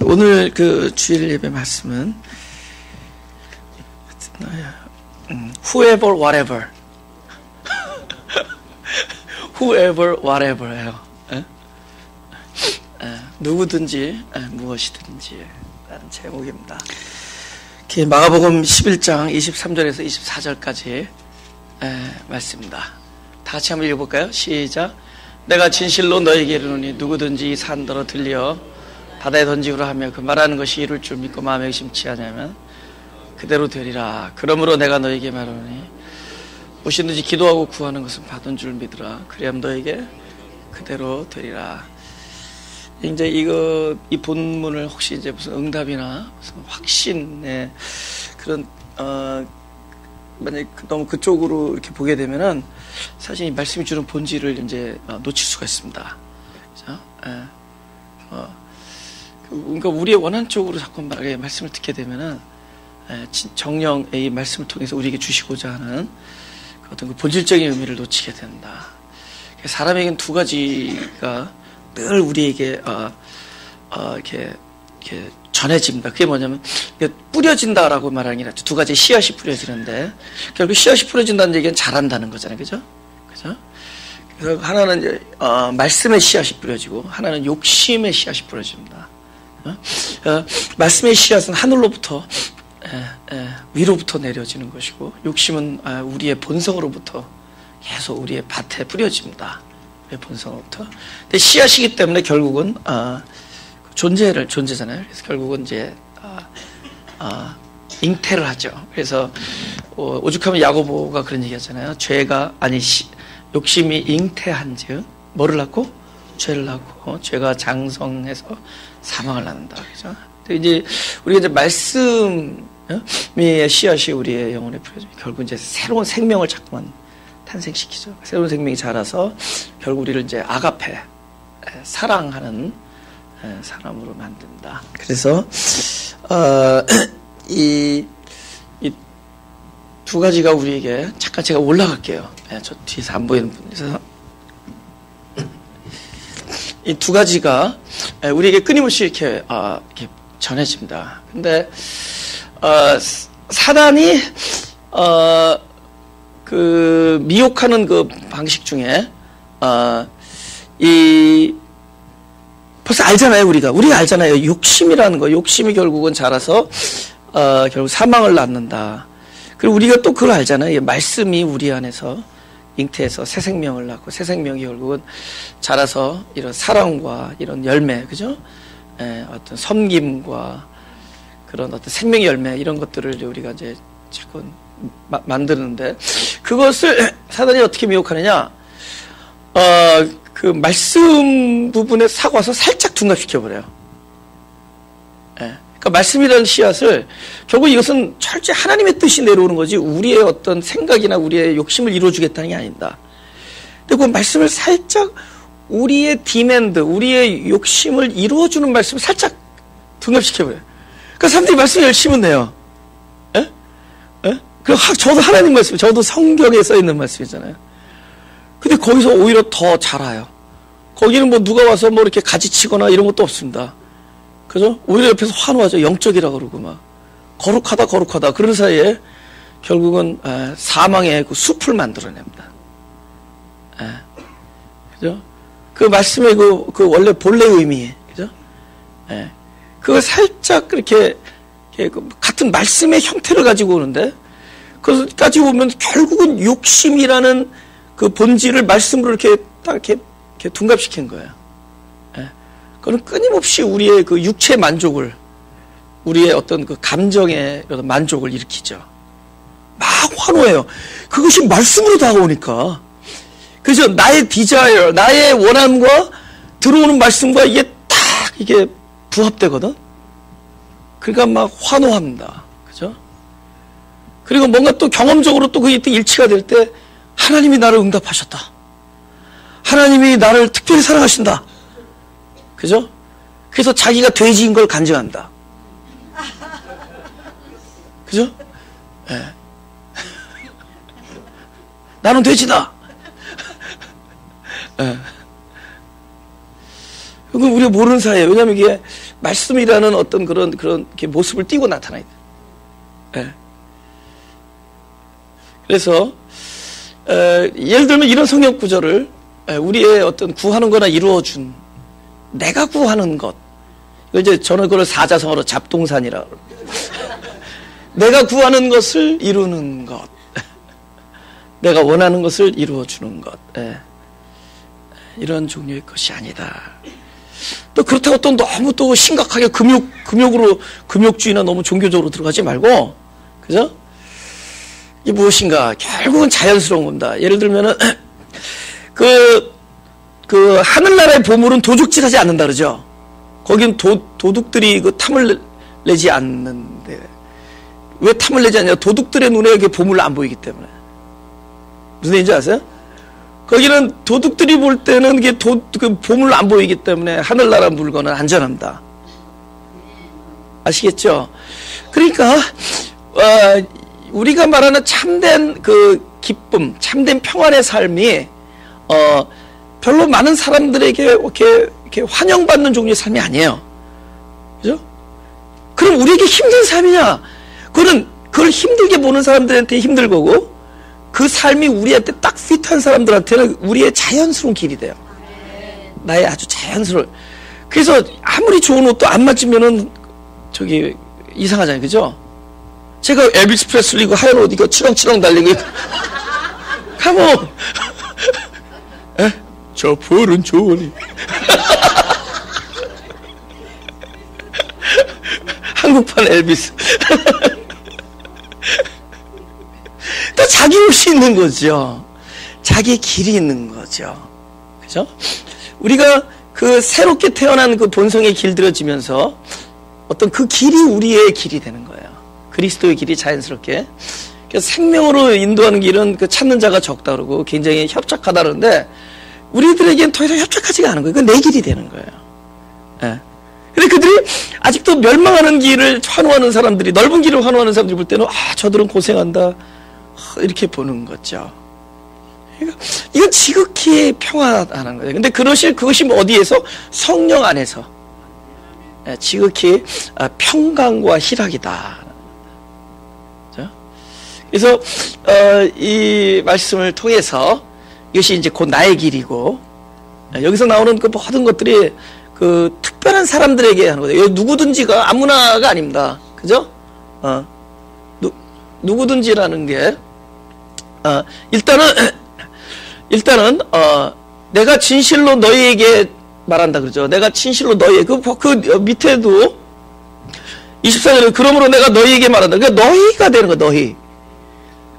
오늘 그 주일 예배 말씀은 whoever whatever whoever whatever예요. 누구든지 무엇이든지 라는 제목입니다. 마가복음 11장 23절에서 24절까지 말씀입니다. 다 같이 한번 읽어볼까요? 시작. 내가 진실로 너에게 이르노니 누구든지 이 산더러 들려 바다에 던지우라 하며 그 말하는 것이 이룰 줄 믿고 마음에 의심치 않으면 그대로 되리라. 그러므로 내가 너에게 말하노니 무엇이든지 기도하고 구하는 것은 받은 줄 믿으라. 그리하면 너에게 그대로 되리라. 이제 이 본문을 혹시 이제 무슨 응답이나 무슨 확신의 그런 만약 너무 그쪽으로 이렇게 보게 되면은 사실 이 말씀이 주는 본질을 이제 놓칠 수가 있습니다. 그죠? 그러니까 우리의 원한 쪽으로 자꾸 말씀을 듣게 되면은 정령의 이 말씀을 통해서 우리에게 주시고자 하는 어떤 그 본질적인 의미를 놓치게 된다. 사람에게는 두 가지가 늘 우리에게 이렇게 전해집니다. 그게 뭐냐면 뿌려진다라고 말하는 게 두 가지 씨앗이 뿌려지는데 결국 씨앗이 뿌려진다는 얘기는 자란다는 거잖아요, 그죠? 그죠? 그래서 하나는 이제 말씀의 씨앗이 뿌려지고 하나는 욕심의 씨앗이 뿌려집니다. 말씀의 씨앗은 하늘로부터 위로부터 내려지는 것이고 욕심은 우리의 본성으로부터 계속 우리의 밭에 뿌려집니다. 우리의 본성으로부터. 근데 씨앗이기 때문에 결국은 존재잖아요. 그래서 결국은 이제 잉태를 하죠. 그래서 오죽하면 야고보가 그런 얘기하잖아요. 욕심이 잉태한즉 뭐를 낳고 죄를 낳고 죄가 장성해서 사망을 낳는다. 그죠? 이제 우리가 이제 말씀의 씨앗이 우리의 영혼에 뿌려지면 결국 이제 새로운 생명을 자꾸만 탄생시키죠. 새로운 생명이 자라서 결국 우리를 이제 아가페 사랑하는 사람으로 만든다. 그래서 이 두 가지가 우리에게 잠깐 제가 올라갈게요. 저 뒤에서 안 보이는 분에서 이 두 가지가 우리에게 끊임없이 이렇게 전해집니다. 근데 사단이 그 미혹하는 그 방식 중에 벌써 알잖아요. 우리가 알잖아요. 욕심이라는 거, 욕심이 결국은 자라서 결국 사망을 낳는다. 그리고 우리가 또 그걸 알잖아요. 말씀이 우리 안에서 잉태해서 새 생명을 낳고 새 생명이 결국은 자라서 이런 사랑과 이런 열매, 그죠? 어떤 섬김과 그런 어떤 생명의 열매 이런 것들을 우리가 이제 자꾸 만드는데 그것을 사단이 어떻게 미혹하느냐? 그 말씀 부분에 사과서 살짝 둔갑시켜버려요. 그러니까 말씀이라는 씨앗을 결국 이것은 철저히 하나님의 뜻이 내려오는 거지 우리의 어떤 생각이나 우리의 욕심을 이루어주겠다는 게 아니다. 근데 그 말씀을 살짝 우리의 디맨드, 우리의 욕심을 이루어주는 말씀을 살짝 둔갑시켜버려요. 그러니까 사람들이 말씀을 열심히 내요. 그리고 저도 하나님 말씀, 저도 성경에 써있는 말씀이잖아요. 근데 거기서 오히려 더 자라요. 거기는 뭐 누가 와서 뭐 이렇게 가지치거나 이런 것도 없습니다. 그죠? 오히려 옆에서 환호하죠. 영적이라 그러고 막. 거룩하다. 그런 사이에 결국은 사망의 그 숲을 만들어냅니다. 그죠? 그 말씀의 그 원래 본래 의미, 그죠? 그거 살짝 그렇게 같은 말씀의 형태를 가지고 오는데, 그래서 가지고 오면 결국은 욕심이라는 그 본질을 말씀으로 이렇게 딱 이렇게 둔갑시킨 거예요. 그건 끊임없이 우리의 그 육체 만족을, 우리의 어떤 그 감정의 만족을 일으키죠. 막 환호해요. 그것이 말씀으로 다가오니까. 그래서 나의 디자이어, 나의 원함과 들어오는 말씀과 이게 부합되거든? 그러니까 막 환호합니다. 그죠? 그리고 뭔가 또 경험적으로 또 그게 일치가 될 때 하나님이 나를 응답하셨다. 하나님이 나를 특별히 사랑하신다. 그죠? 그래서 자기가 돼지인 걸 간증한다. 그죠? 나는 돼지다. 그건 우리가 모르는 사이에요. 왜냐하면 이게 말씀이라는 어떤 그런 이렇게 모습을 띠고 나타나야 돼요. 예. 그래서 예를 들면 이런 성경 구절을 우리의 어떤 구하는 거나 이루어준 내가 구하는 것, 이제 저는 그걸 사자성어로 잡동산이라고 내가 구하는 것을 이루는 것, 내가 원하는 것을 이루어주는 것, 이런 종류의 것이 아니다. 또 그렇다고 또 너무 또 심각하게 금욕주의나 너무 종교적으로 들어가지 말고, 그죠? 이게 무엇인가? 결국은 자연스러운 겁니다. 예를 들면은, 하늘나라의 보물은 도둑질 하지 않는다 그러죠? 거긴 도둑들이 그 탐을 내지 않는데. 왜 탐을 내지 않냐? 도둑들의 눈에 이게 보물을 안 보이기 때문에. 무슨 얘기인지 아세요? 거기는 도둑들이 볼 때는 이게 그 보물을 안 보이기 때문에 하늘나라 물건은 안전합니다. 아시겠죠? 그러니까, 우리가 말하는 참된 그 기쁨, 참된 평안의 삶이, 별로 많은 사람들에게 이렇게 환영받는 종류의 삶이 아니에요. 그죠? 그럼 우리에게 힘든 삶이냐? 그걸 힘들게 보는 사람들한테 힘들 거고, 그 삶이 우리한테 딱 핏한 사람들한테는 우리의 자연스러운 길이 돼요. 나의 아주 자연스러운. 그래서 아무리 좋은 옷도 안 맞으면은 이상하잖아요. 그죠? 제가 엘비스 프레슬리 그 하얀 옷 이거 치렁치렁 달리고 가모 저 푸른 조언이 한국판 엘비스 또 자기 옷이 있는 거죠. 자기의 길이 있는 거죠. 그죠? 우리가 그 새롭게 태어난 그 본성의 길들여지면서 어떤 그 길이 우리의 길이 되는 거예요. 그리스도의 길이 자연스럽게. 그래서 생명으로 인도하는 길은 그 찾는 자가 적다 그러고 굉장히 협착하다 그러는데 우리들에겐 더 이상 협착하지가 않은 거예요. 그건 내 길이 되는 거예요. 예. 근데 그들이 아직도 멸망하는 길을 환호하는 사람들이, 넓은 길을 환호하는 사람들이 볼 때는 저들은 고생한다. 이렇게 보는 거죠. 이건 지극히 평안하다는 거예요. 근데 그것이 어디에서? 성령 안에서. 지극히 평강과 희락이다. 그래서 이 말씀을 통해서 이것이 이제 곧 나의 길이고, 여기서 나오는 그 모든 것들이 그 특별한 사람들에게 하는 거예요. 누구든지가 아무나가 아닙니다. 그죠? 누구든지라는 게 일단은 내가 진실로 너희에게 말한다 그러죠. 내가 진실로 너희에게 그 밑에도 24절에 그러므로 내가 너희에게 말한다. 그러니까 너희가 되는 거야. 너희.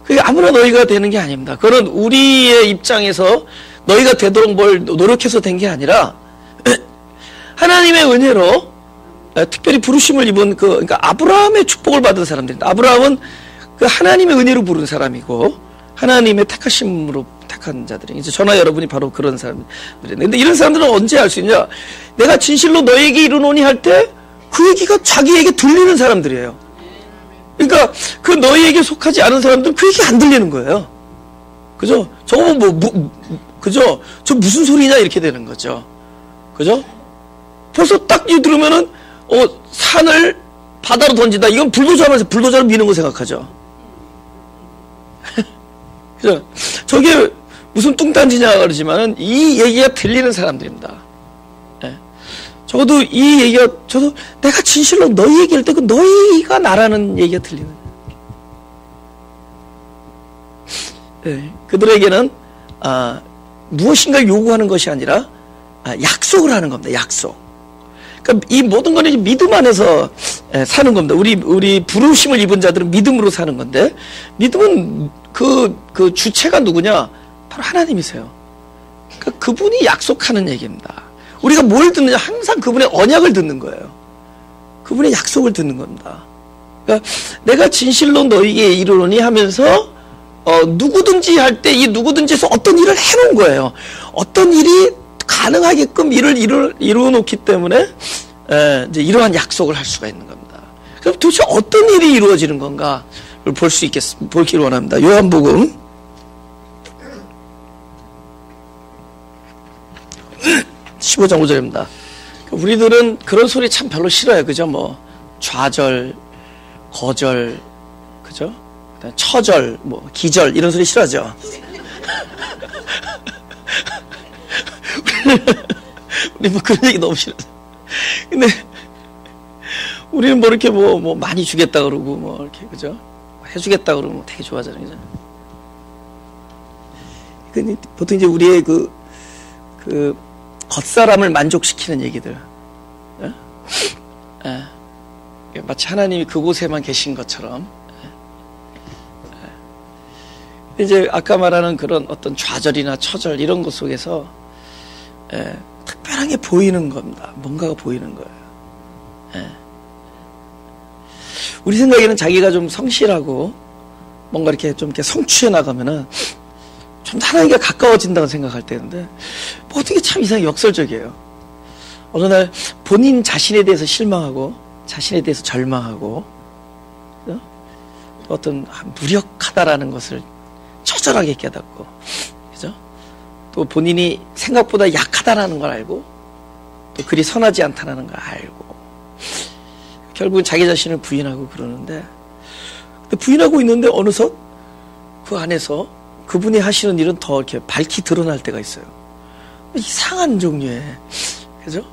그게 아무나 너희가 되는 게 아닙니다. 그건 우리의 입장에서 너희가 되도록 뭘 노력해서 된 게 아니라 하나님의 은혜로 특별히 부르심을 입은 그러니까 아브라함의 축복을 받은 사람들입니다. 아브라함은 그 하나님의 은혜로 부른 사람이고 하나님의 택하심으로 택한 자들이 이제 저나 여러분이 바로 그런 사람들인데, 근데 이런 사람들은 언제 알 수 있냐? 내가 진실로 너에게 이르노니 할 때 그 얘기가 자기에게 들리는 사람들이에요. 그러니까 그 너희에게 속하지 않은 사람들은 그 얘기 안 들리는 거예요. 그죠? 저거 그죠? 저 무슨 소리냐 이렇게 되는 거죠. 그죠? 벌써 딱 들으면은 산을 바다로 던진다. 이건 불도저를 미는 거 생각하죠. 그죠? 저게 무슨 뚱딴지냐 그러지만은 이 얘기가 들리는 사람들입니다. 예. 적어도 이 얘기가 저도 내가 진실로 너희 얘기할 때 그 너희가 나라는 얘기가 들리는. 예. 그들에게는 무엇인가를 요구하는 것이 아니라 약속을 하는 겁니다. 약속. 그러니까 이 모든 거는 믿음 안에서 사는 겁니다. 우리 부르심을 입은 자들은 믿음으로 사는 건데, 믿음은 그 주체가 누구냐? 바로 하나님이세요. 그러니까 그분이 약속하는 얘기입니다. 우리가 뭘 듣느냐? 항상 그분의 언약을 듣는 거예요. 그분의 약속을 듣는 겁니다. 그러니까 내가 진실로 너희에게 이르노니 하면서 누구든지 할 때 이 누구든지에서 어떤 일을 해놓은 거예요. 어떤 일이 가능하게끔 일을 이루어놓기 때문에 이제 이러한 약속을 할 수가 있는 겁니다. 그럼 도대체 어떤 일이 이루어지는 건가를 보기를 원합니다. 요한복음 15장 5절입니다. 우리들은 그런 소리 참 별로 싫어요. 그죠? 뭐, 좌절, 거절, 그죠? 처절, 뭐, 기절, 이런 소리 싫어하죠? 우리 뭐 그런 얘기 너무 싫어. 근데, 우리는 뭐 이렇게 뭐 많이 주겠다 그러고, 뭐 이렇게, 그죠? 해주겠다 그러면 되게 좋아하잖아요. 그죠? 근데 보통 이제 우리의 겉사람을 만족시키는 얘기들. 예? 예. 마치 하나님이 그곳에만 계신 것처럼. 예. 이제 아까 말하는 그런 어떤 좌절이나 처절 이런 것 속에서 특별하게 보이는 겁니다. 뭔가가 보이는 거예요. 예. 우리 생각에는 자기가 좀 성실하고 뭔가 이렇게 좀 이렇게 성취해 나가면은 좀 하나님과 가까워진다고 생각할 때인데 뭐 어떻게 참 이상하게 역설적이에요. 어느 날 본인 자신에 대해서 실망하고 자신에 대해서 절망하고 어떤 무력하다라는 것을 처절하게 깨닫고 그죠? 또 본인이 생각보다 약하다라는 걸 알고 또 그리 선하지 않다라는 걸 알고 결국은 자기 자신을 부인하고 그러는데 부인하고 있는데 어느덧 그 안에서 그분이 하시는 일은 더 이렇게 밝히 드러날 때가 있어요. 이상한 종류의, 그죠?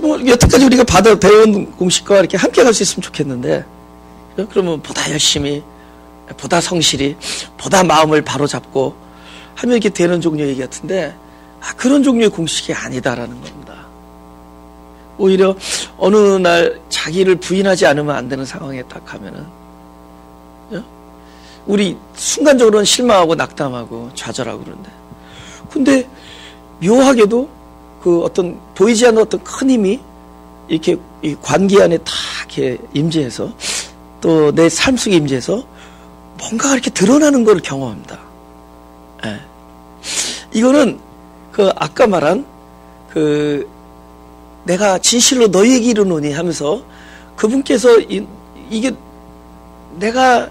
뭐 여태까지 우리가 배운 공식과 이렇게 함께 갈 수 있으면 좋겠는데, 그러면 보다 열심히, 보다 성실히, 보다 마음을 바로잡고 하면 이렇게 되는 종류의 얘기 같은데, 그런 종류의 공식이 아니다라는 겁니다. 오히려 어느 날 자기를 부인하지 않으면 안 되는 상황에 딱 가면은, 우리 순간적으로는 실망하고 낙담하고 좌절하고 그러는데 근데 묘하게도 그 어떤 보이지 않는 어떤 큰 힘이 이렇게 이 관계 안에 다 이렇게 임재해서 또 내 삶 속에 임재해서 뭔가가 이렇게 드러나는 걸 경험합니다. 예. 이거는 그 아까 말한 그 내가 진실로 너희에게 이르노니 하면서 그분께서 이게 내가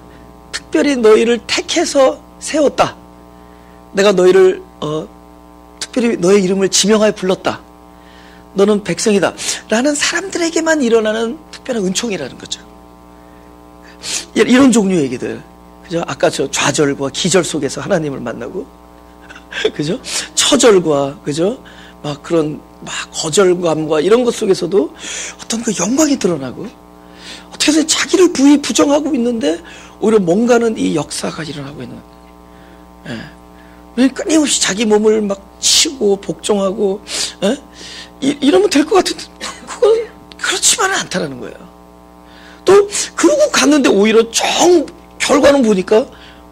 특별히 너희를 택해서 세웠다. 내가 너희를 특별히 너의 이름을 지명하여 불렀다. 너는 백성이다. 라는 사람들에게만 일어나는 특별한 은총이라는 거죠. 이런 종류의 얘기들. 그죠? 아까 저 좌절과 기절 속에서 하나님을 만나고, 그죠? 처절과, 그죠? 막 그런 막 거절감과 이런 것 속에서도 어떤 그 영광이 드러나고, 어떻게든 자기를 부정하고 있는데 오히려 뭔가는 이 역사가 일어나고 있는 거예요. 예. 끊임없이 자기 몸을 막 치고 복종하고 이러면 될 것 같은데 그건 그렇지만은 않다라는 거예요. 또 그러고 갔는데 오히려 결과는 보니까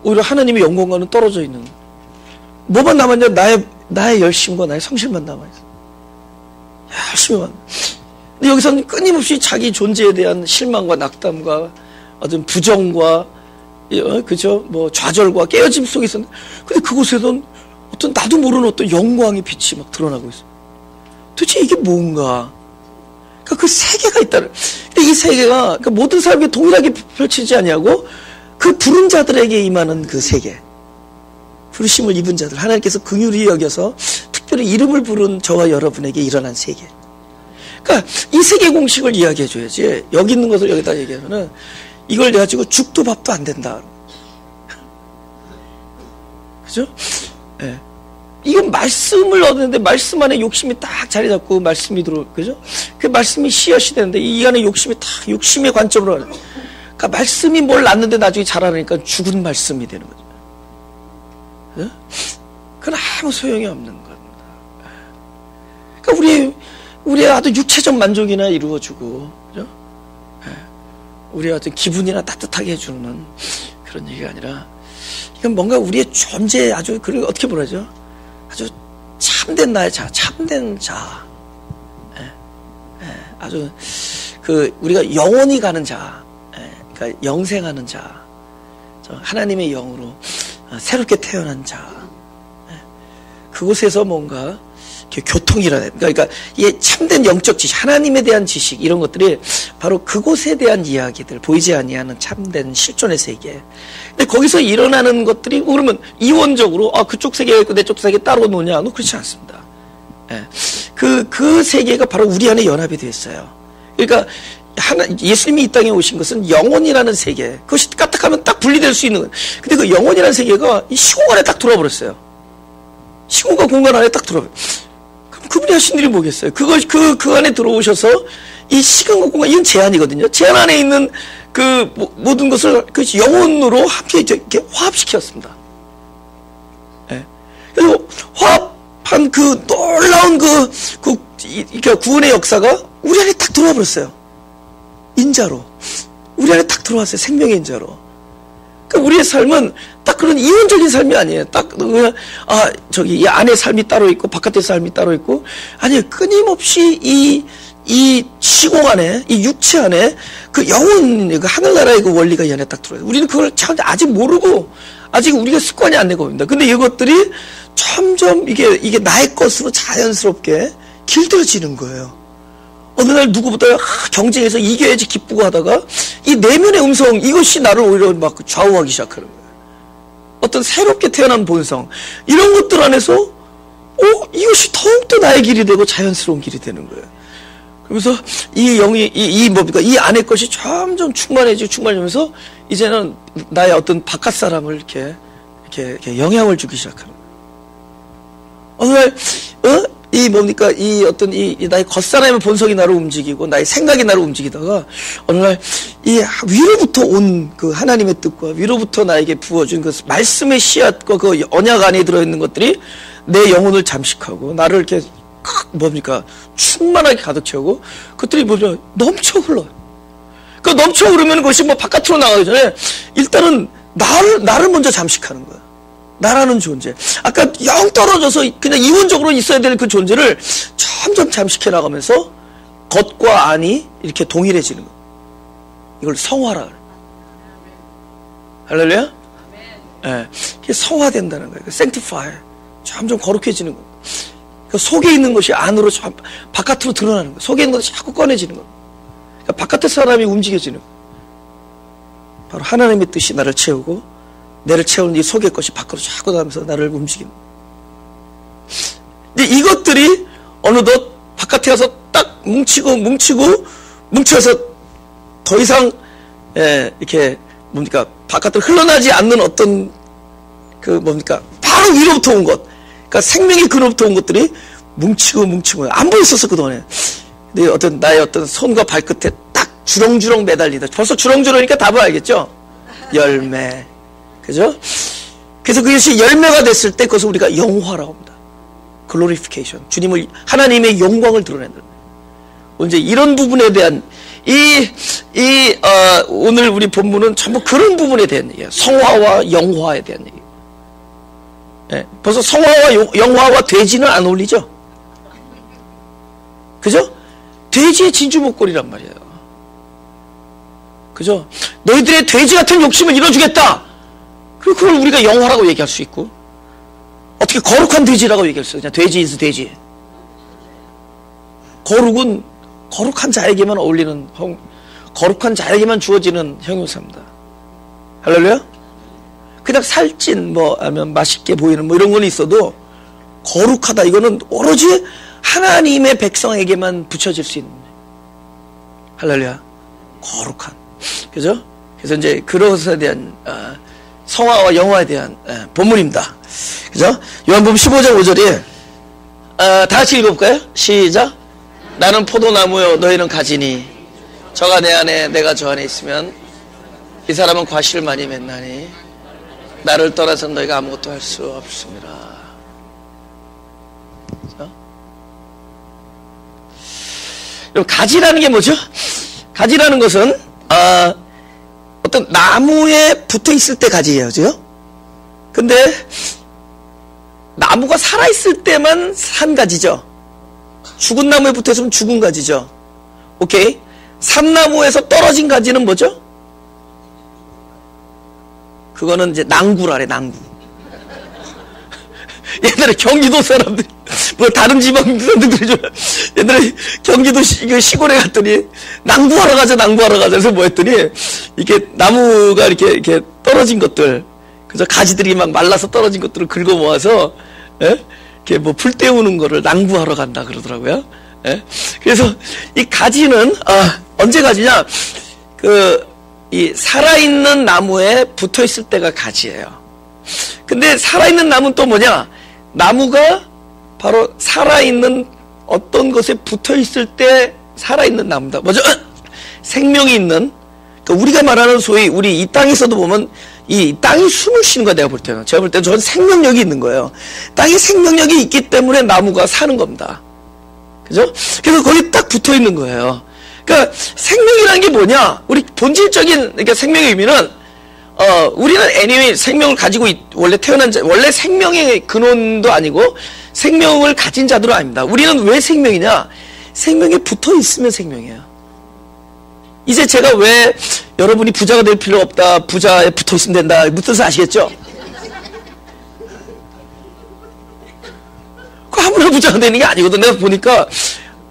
오히려 하나님의 영광과는 떨어져 있는 뭐만 남았냐? 나의 열심과 나의 성실만 남아있어. 열심히만. 근데 여기서는 끊임없이 자기 존재에 대한 실망과 낙담과 어떤 부정과 그죠? 뭐 좌절과 깨어짐 속에 있었는데 근데 그곳에는 어떤 나도 모르는 어떤 영광의 빛이 막 드러나고 있어. 도대체 이게 뭔가? 그러니까 그 세계가 있다는. 근데 이 세계가 그러니까 모든 사람에게 동일하게 펼치지 아니하고 그 부른 자들에게 임하는 그 세계. 부르심을 입은 자들. 하나님께서 긍휼히 여겨서 특별히 이름을 부른 저와 여러분에게 일어난 세계. 그러니까 이 세계 공식을 이야기해 줘야지. 여기 있는 것을 여기다 얘기하면은 이걸 가지고 죽도 밥도 안 된다. 그죠? 예. 네. 이건 말씀을 얻는데 말씀 안에 욕심이 딱 자리 잡고 말씀이 그죠? 그 말씀이 씨앗이 되는데 이 안에 욕심이 딱 욕심의 관점으로 가는. 그러니까 말씀이 뭘 낳는데 나중에 자라니까 죽은 말씀이 되는 거죠. 예? 그건 아무 소용이 없는 겁니다. 그러니까 우리의 아주 육체적 만족이나 이루어주고, 그죠? 우리의 어떤 기분이나 따뜻하게 해주는 그런 얘기가 아니라, 이건 뭔가 우리의 존재에 아주, 그리고 어떻게 보라죠? 아주 참된 나의 자, 참된 자. 아주, 우리가 영원히 가는 자, 그러니까 영생하는 자, 하나님의 영으로 새롭게 태어난 자. 그곳에서 뭔가, 교통이 일어나요. 그러니까 이 참된 영적 지식, 하나님에 대한 지식 이런 것들이 바로 그곳에 대한 이야기들, 보이지 아니하는 참된 실존의 세계. 근데 거기서 일어나는 것들이 그러면 이원적으로 그쪽 세계가 있고 내 쪽 세계 따로 노냐? 그렇지 않습니다. 예. 그 세계가 바로 우리 안에 연합이 되어 있어요. 그러니까 예수님이 이 땅에 오신 것은 영혼이라는 세계, 그것이 까딱하면 딱 분리될 수 있는 거예요. 근데 그 영혼이라는 세계가 이 시공간에 딱 들어와 버렸어요. 시공간 공간 안에 딱 들어와. 그럼 그분이 하신 일이 뭐겠어요? 그 안에 들어오셔서 이 시간과 공간, 이건 제한이거든요. 제한 안에 있는 그 모든 것을 그 영혼으로 함께 이렇게 화합시켰습니다. 예. 그래서 화합한 그 놀라운 그러니까 구원의 역사가 우리 안에 딱 들어와 버렸어요. 인자로. 우리 안에 딱 들어왔어요. 생명의 인자로. 그러니까 우리의 삶은 딱 그런 이원적인 삶이 아니에요. 딱 그냥 저기 이 안에 삶이 따로 있고 바깥의 삶이 따로 있고, 아니에요. 끊임없이 이 시공 안에, 이 육체 안에 그 영혼, 그 하늘나라의 그 원리가 이 안에 딱 들어요. 우리는 그걸 참 아직 모르고 아직 우리가 습관이 안 되고 있습니다. 근데 이것들이 점점 이게 나의 것으로 자연스럽게 길들여지는 거예요. 어느 날 누구보다 경쟁해서 이겨야지 기쁘고 하다가 이 내면의 음성, 이것이 나를 오히려 막 좌우하기 시작하는 거예요. 어떤 새롭게 태어난 본성, 이런 것들 안에서 이것이 더욱더 나의 길이 되고 자연스러운 길이 되는 거예요. 그러면서 이 영이 이 안의 것이 점점 충만해지면서 이제는 나의 어떤 바깥 사람을 이렇게 영향을 주기 시작하는 거예요. 어느 날 이 어떤 이 나의 겉사람의 본성이 나를 움직이고 나의 생각이 나를 움직이다가 어느 날 이 위로부터 온 그 하나님의 뜻과 위로부터 나에게 부어준 그 말씀의 씨앗과 그 언약 안에 들어있는 것들이 내 영혼을 잠식하고 나를 이렇게 충만하게 가득 채우고 그것들이 넘쳐 흘러요. 그 넘쳐 흐르면 그것이 바깥으로 나가기 전에 일단은 나를 먼저 잠식하는 거야. 나라는 존재. 아까 영 떨어져서 그냥 이원적으로 있어야 될 그 존재를 점점 잠식해 나가면서 겉과 안이 이렇게 동일해지는 거야. 이걸 성화라 그래. 할렐루야? 예. 이게 성화된다는 거예요. sanctify. 점점 거룩해지는 거예요. 그 속에 있는 것이 안으로 바깥으로 드러나는 거예요. 속에 있는 것이 자꾸 꺼내지는 거예요. 그러니까 바깥의 사람이 움직여지는 거예요. 바로 하나님의 뜻이 나를 채우고 나를 채우는 이 속의 것이 밖으로 자꾸 나가면서 나를 움직이는 거예요. 근데 이것들이 어느덧 바깥에 가서 딱 뭉쳐서 더 이상 이렇게 바깥으로 흘러나지 않는 어떤 바로 위로부터 온 것, 그러니까 생명의 근원부터 온 것들이 뭉치고 안 보였었어 그동안에. 근데 나의 어떤 손과 발끝에 딱 주렁주렁 매달리다. 벌써 주렁주렁이니까 답을 알겠죠? 열매. 그죠? 그래서 그것이 열매가 됐을 때 그것을 우리가 영화라고 합니다. 글로리피케이션. 주님을, 하나님의 영광을 드러낸다. 이제 이런 부분에 대한 오늘 우리 본문은 전부 그런 부분에 대한 얘기예요. 성화와 영화에 대한 얘기예요. 네, 벌써 성화와 영화와 돼지는 안 어울리죠? 그죠? 돼지의 진주 목걸이란 말이에요. 그죠? 너희들의 돼지 같은 욕심을 이뤄주겠다. 그리고 그걸 우리가 영화라고 얘기할 수 있고, 어떻게 거룩한 돼지라고 얘기할 수 있어요? 그냥 돼지 is 돼지. 거룩은 거룩한 자에게만 어울리는, 거룩한 자에게만 주어지는 형용사입니다. 할렐루야? 그냥 살찐, 아니면 맛있게 보이는 이런 건 있어도, 거룩하다, 이거는 오로지 하나님의 백성에게만 붙여질 수 있는. 할렐루야? 거룩한. 그죠? 그래서 이제 그것에 대한, 성화와 영화에 대한 본문입니다. 그죠? 요한복음 15장 5절에, 다 같이 읽어볼까요? 시작. 나는 포도나무요 너희는 가지니 저가 내 안에 내가 저 안에 있으면 이 사람은 과실을 많이 맺나니 나를 떠나서는 너희가 아무것도 할 수 없습니다. 그럼 가지라는 게 뭐죠? 가지라는 것은 어떤 나무에 붙어있을 때 가지예요. 그죠? 근데 나무가 살아있을 때만 산 가지죠. 죽은 나무에 붙어있으면 죽은 가지죠. 오케이? 산나무에서 떨어진 가지는 뭐죠? 그거는 이제 낭구라래, 낭구. 옛날에 경기도 사람들이, 다른 지방 사람들이 좀, 옛날에 경기도 시골에 갔더니, 낭구하러 가자. 그래서 뭐 했더니, 이게 나무가 이렇게 떨어진 것들, 그죠? 가지들이 막 말라서 떨어진 것들을 긁어 모아서, 뭐 불 때우는 거를 낭부하러 간다 그러더라고요. 예? 그래서 이 가지는 언제 가지냐? 이 살아있는 나무에 붙어 있을 때가 가지예요. 근데 살아있는 나무는 또 뭐냐? 나무가 바로 살아있는 어떤 것에 붙어 있을 때 살아있는 나무다. 뭐죠? 생명이 있는. 그러니까 우리가 말하는 소위 우리 이 땅에서도 보면 이 땅이 숨을 쉬는 거야. 내가 볼 때는. 제가 볼 때는 저는 생명력이 있는 거예요. 땅에 생명력이 있기 때문에 나무가 사는 겁니다. 그죠? 그래서 거기 딱 붙어 있는 거예요. 그러니까 생명이라는 게 뭐냐? 우리 본질적인 그러니까 생명의 의미는 우리는 anyway 생명을 가지고 원래 태어난 자, 원래 생명의 근원도 아니고 생명을 가진 자들은 아닙니다. 우리는 왜 생명이냐? 생명에 붙어 있으면 생명이에요. 이제 제가 왜 여러분이 부자가 될 필요 없다, 부자에 붙어 있으면 된다, 무슨 뜻을 아시겠죠? 아무나 부자가 되는 게 아니거든. 내가 보니까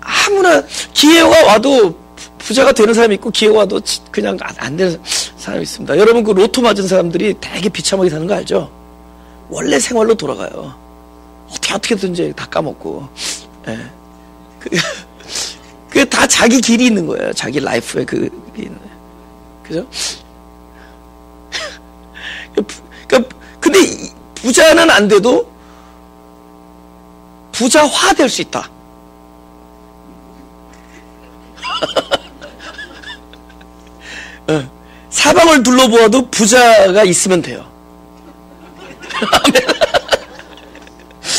아무나 기회가 와도 부자가 되는 사람이 있고 기회가 와도 그냥 안 되는 사람이 있습니다. 여러분 그 로또 맞은 사람들이 되게 비참하게 사는 거 알죠? 원래 생활로 돌아가요. 어떻게든지 다 까먹고. 예. 그 다 자기 길이 있는 거예요. 자기 라이프에 그게 있는 거예요. 그죠? 근데 부자는 안 돼도 부자화 될 수 있다. 사방을 둘러보아도 부자가 있으면 돼요.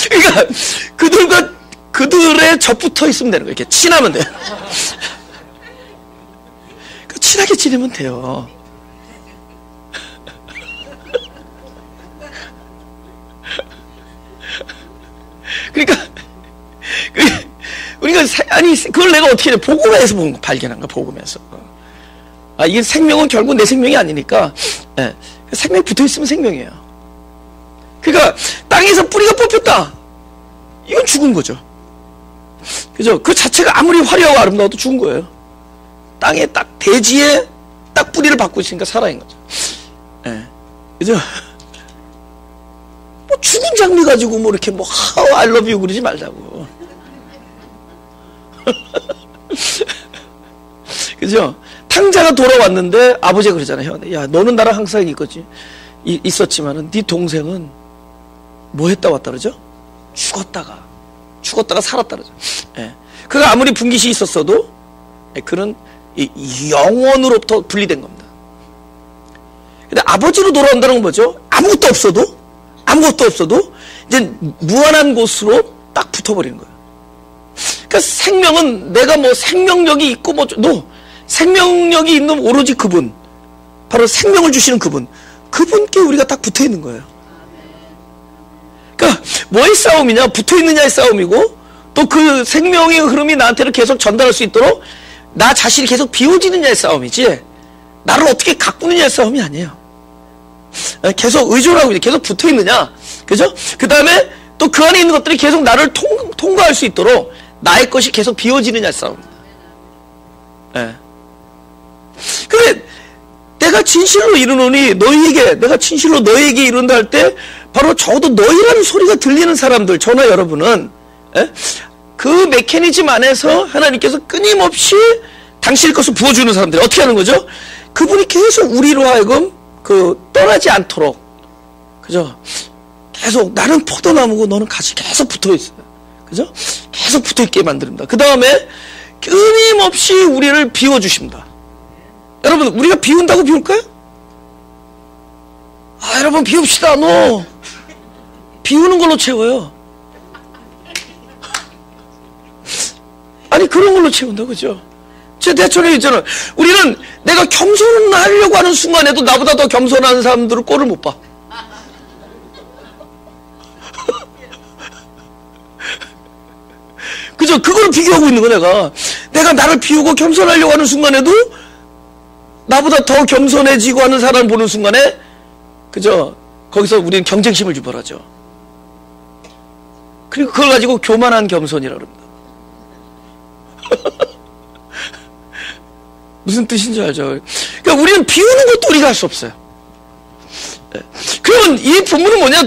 그러니까 그들의 접붙어 있으면 되는 거예요. 이렇게 친하면 돼요. 친하게 지내면 돼요. 그러니까 우리가 아니 그걸 내가 어떻게 해? 복음에서 발견한 거야. 복음에서. 이게 생명은 결국 내 생명이 아니니까 생명이 붙어 있으면 생명이에요. 그러니까 땅에서 뿌리가 뽑혔다. 이건 죽은 거죠. 그죠? 그 자체가 아무리 화려하고 아름다워도 죽은 거예요. 땅에 딱 대지에 딱 뿌리를 받고 있으니까 살아있는 거죠. 그죠? 뭐 죽은 장미 가지고 뭐 이렇게 뭐 how I love you 그러지 말자고. 그죠? 탕자가 돌아왔는데 아버지가 그러잖아요. 야, 너는 나랑 항상 있었지만은 네 동생은 뭐 했다 왔다 그러죠? 죽었다가 살았다 그러죠. 그가 아무리 분깃이 있었어도 그는 영원으로부터 분리된 겁니다. 근데 아버지로 돌아온다는 건 뭐죠? 아무것도 없어도 이제 무한한 곳으로 딱 붙어버리는 거예요. 그러니까 생명은 내가 뭐 생명력이 있고 생명력이 있는 오로지 그분, 바로 생명을 주시는 그분께 우리가 딱 붙어 있는 거예요. 그러니까 뭐의 싸움이냐? 붙어 있느냐의 싸움이고, 또 그 생명의 흐름이 나한테를 계속 전달할 수 있도록 나 자신이 계속 비워지느냐의 싸움이지, 나를 어떻게 가꾸느냐의 싸움이 아니에요. 계속 의존하고 계속 붙어 있느냐, 그죠? 그 다음에 또 그 안에 있는 것들이 계속 나를 통과할 수 있도록 나의 것이 계속 비워지느냐의 싸움입니다. 근데 내가 진실로 이르노니 내가 진실로 너희에게 이른다 할 때 바로 적어도 너희라는 소리가 들리는 사람들, 저나 여러분은 그 메커니즘 안에서 하나님께서 끊임없이 당신의 것을 부어주는 사람들이 어떻게 하는 거죠? 그분이 계속 우리로 하여금 떠나지 않도록, 그죠? 계속 나는 포도나무고 너는 같이 계속 붙어 있어요. 그죠? 계속 붙어 있게 만듭니다. 그 다음에 끊임없이 우리를 비워주십니다. 여러분, 우리가 비운다고 비울까요? 여러분, 비웁시다. 비우는 걸로 채워요. 아니, 그런 걸로 채운다, 그죠? 제 대처럼 있잖아. 우리는 내가 겸손하려고 하는 순간에도 나보다 더 겸손한 사람들을 꼴을 못 봐. 그죠? 그걸 비교하고 있는 거야, 내가 나를 비우고 겸손하려고 하는 순간에도 나보다 더 겸손해지고 하는 사람을 보는 순간에, 그죠? 거기서 우리는 경쟁심을 유발하죠. 그리고 그걸 가지고 교만한 겸손이라고 합니다. 무슨 뜻인지 알죠? 그러니까 우리는 비우는 것도 우리가 할 수 없어요. 그러면 이 본문은 뭐냐?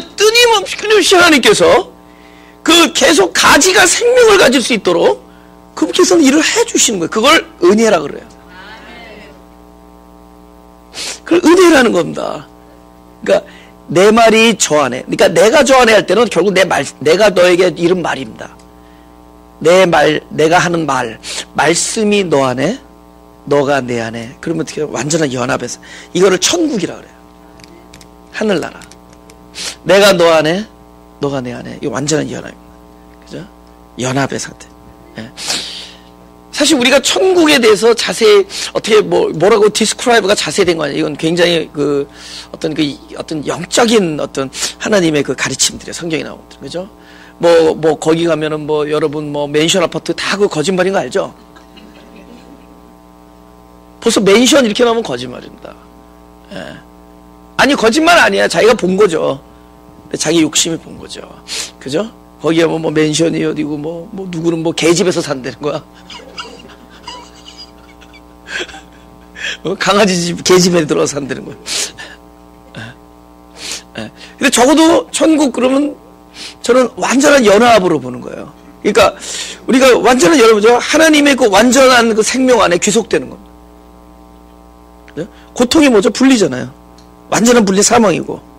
끊임없이 하나님께서 그 계속 가지가 생명을 가질 수 있도록 그분께서는 일을 해주시는 거예요. 그걸 은혜라 그래요. 그걸 은혜라는 겁니다. 그러니까 내 말이 저 안에, 그러니까 내가 저 안에 할 때는 결국 내가 너에게 이른 말입니다. 내 말, 내가 하는 말씀이 너 안에, 너가 내 안에. 그러면 어떻게 해요? 완전한 연합에서. 이거를 천국이라 그래요. 하늘나라. 내가 너 안에, 너가 내 안에. 이거 완전한 연합입니다. 그죠? 연합의 상태. 예. 사실 우리가 천국에 대해서 자세히 어떻게 뭐라고 디스크라이브가 자세히 된 거 아니에요. 이건 굉장히 어떤 영적인 어떤 하나님의 그 가르침들이에요. 성경에 나오는 것들. 그죠? 거기 가면은 여러분 맨션 아파트 다 그 거짓말인 거 알죠? 벌써 맨션 이렇게 나오면 거짓말입니다. 예. 아니, 거짓말 아니야. 자기가 본 거죠. 자기 욕심이 본 거죠. 그죠? 거기에 맨션이 어디고 누구는 개집에서 산다는 거야. 강아지 집, 개집에 들어서 산다는 거야. 근데 적어도 천국 그러면 저는 완전한 연합으로 보는 거예요. 그러니까 우리가 완전한 연합이죠. 하나님의 그 완전한 그 생명 안에 귀속되는 겁니다. 고통이 뭐죠? 분리잖아요. 완전한 분리 사망이고.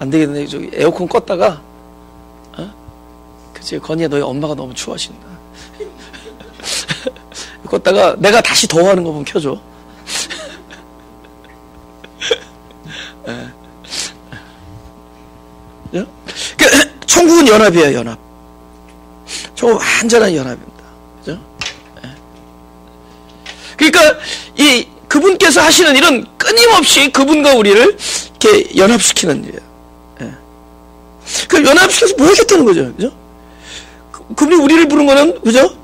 안 되겠네. 저기 에어컨 껐다가, 그치, 건이야, 너희 엄마가 너무 추워하신다. 껐다가 내가 다시 더워하는 거 보면 켜줘. 천국은 연합이에요, 연합. 저거 완전한 연합입니다. 그죠? 그러니까 그분께서 하시는 일은 끊임없이 그분과 우리를 이렇게 연합시키는 일이에요. 그 연합시켜서 뭐 하겠다는 거죠, 그죠? 그분이 우리를 부른 거는, 그죠?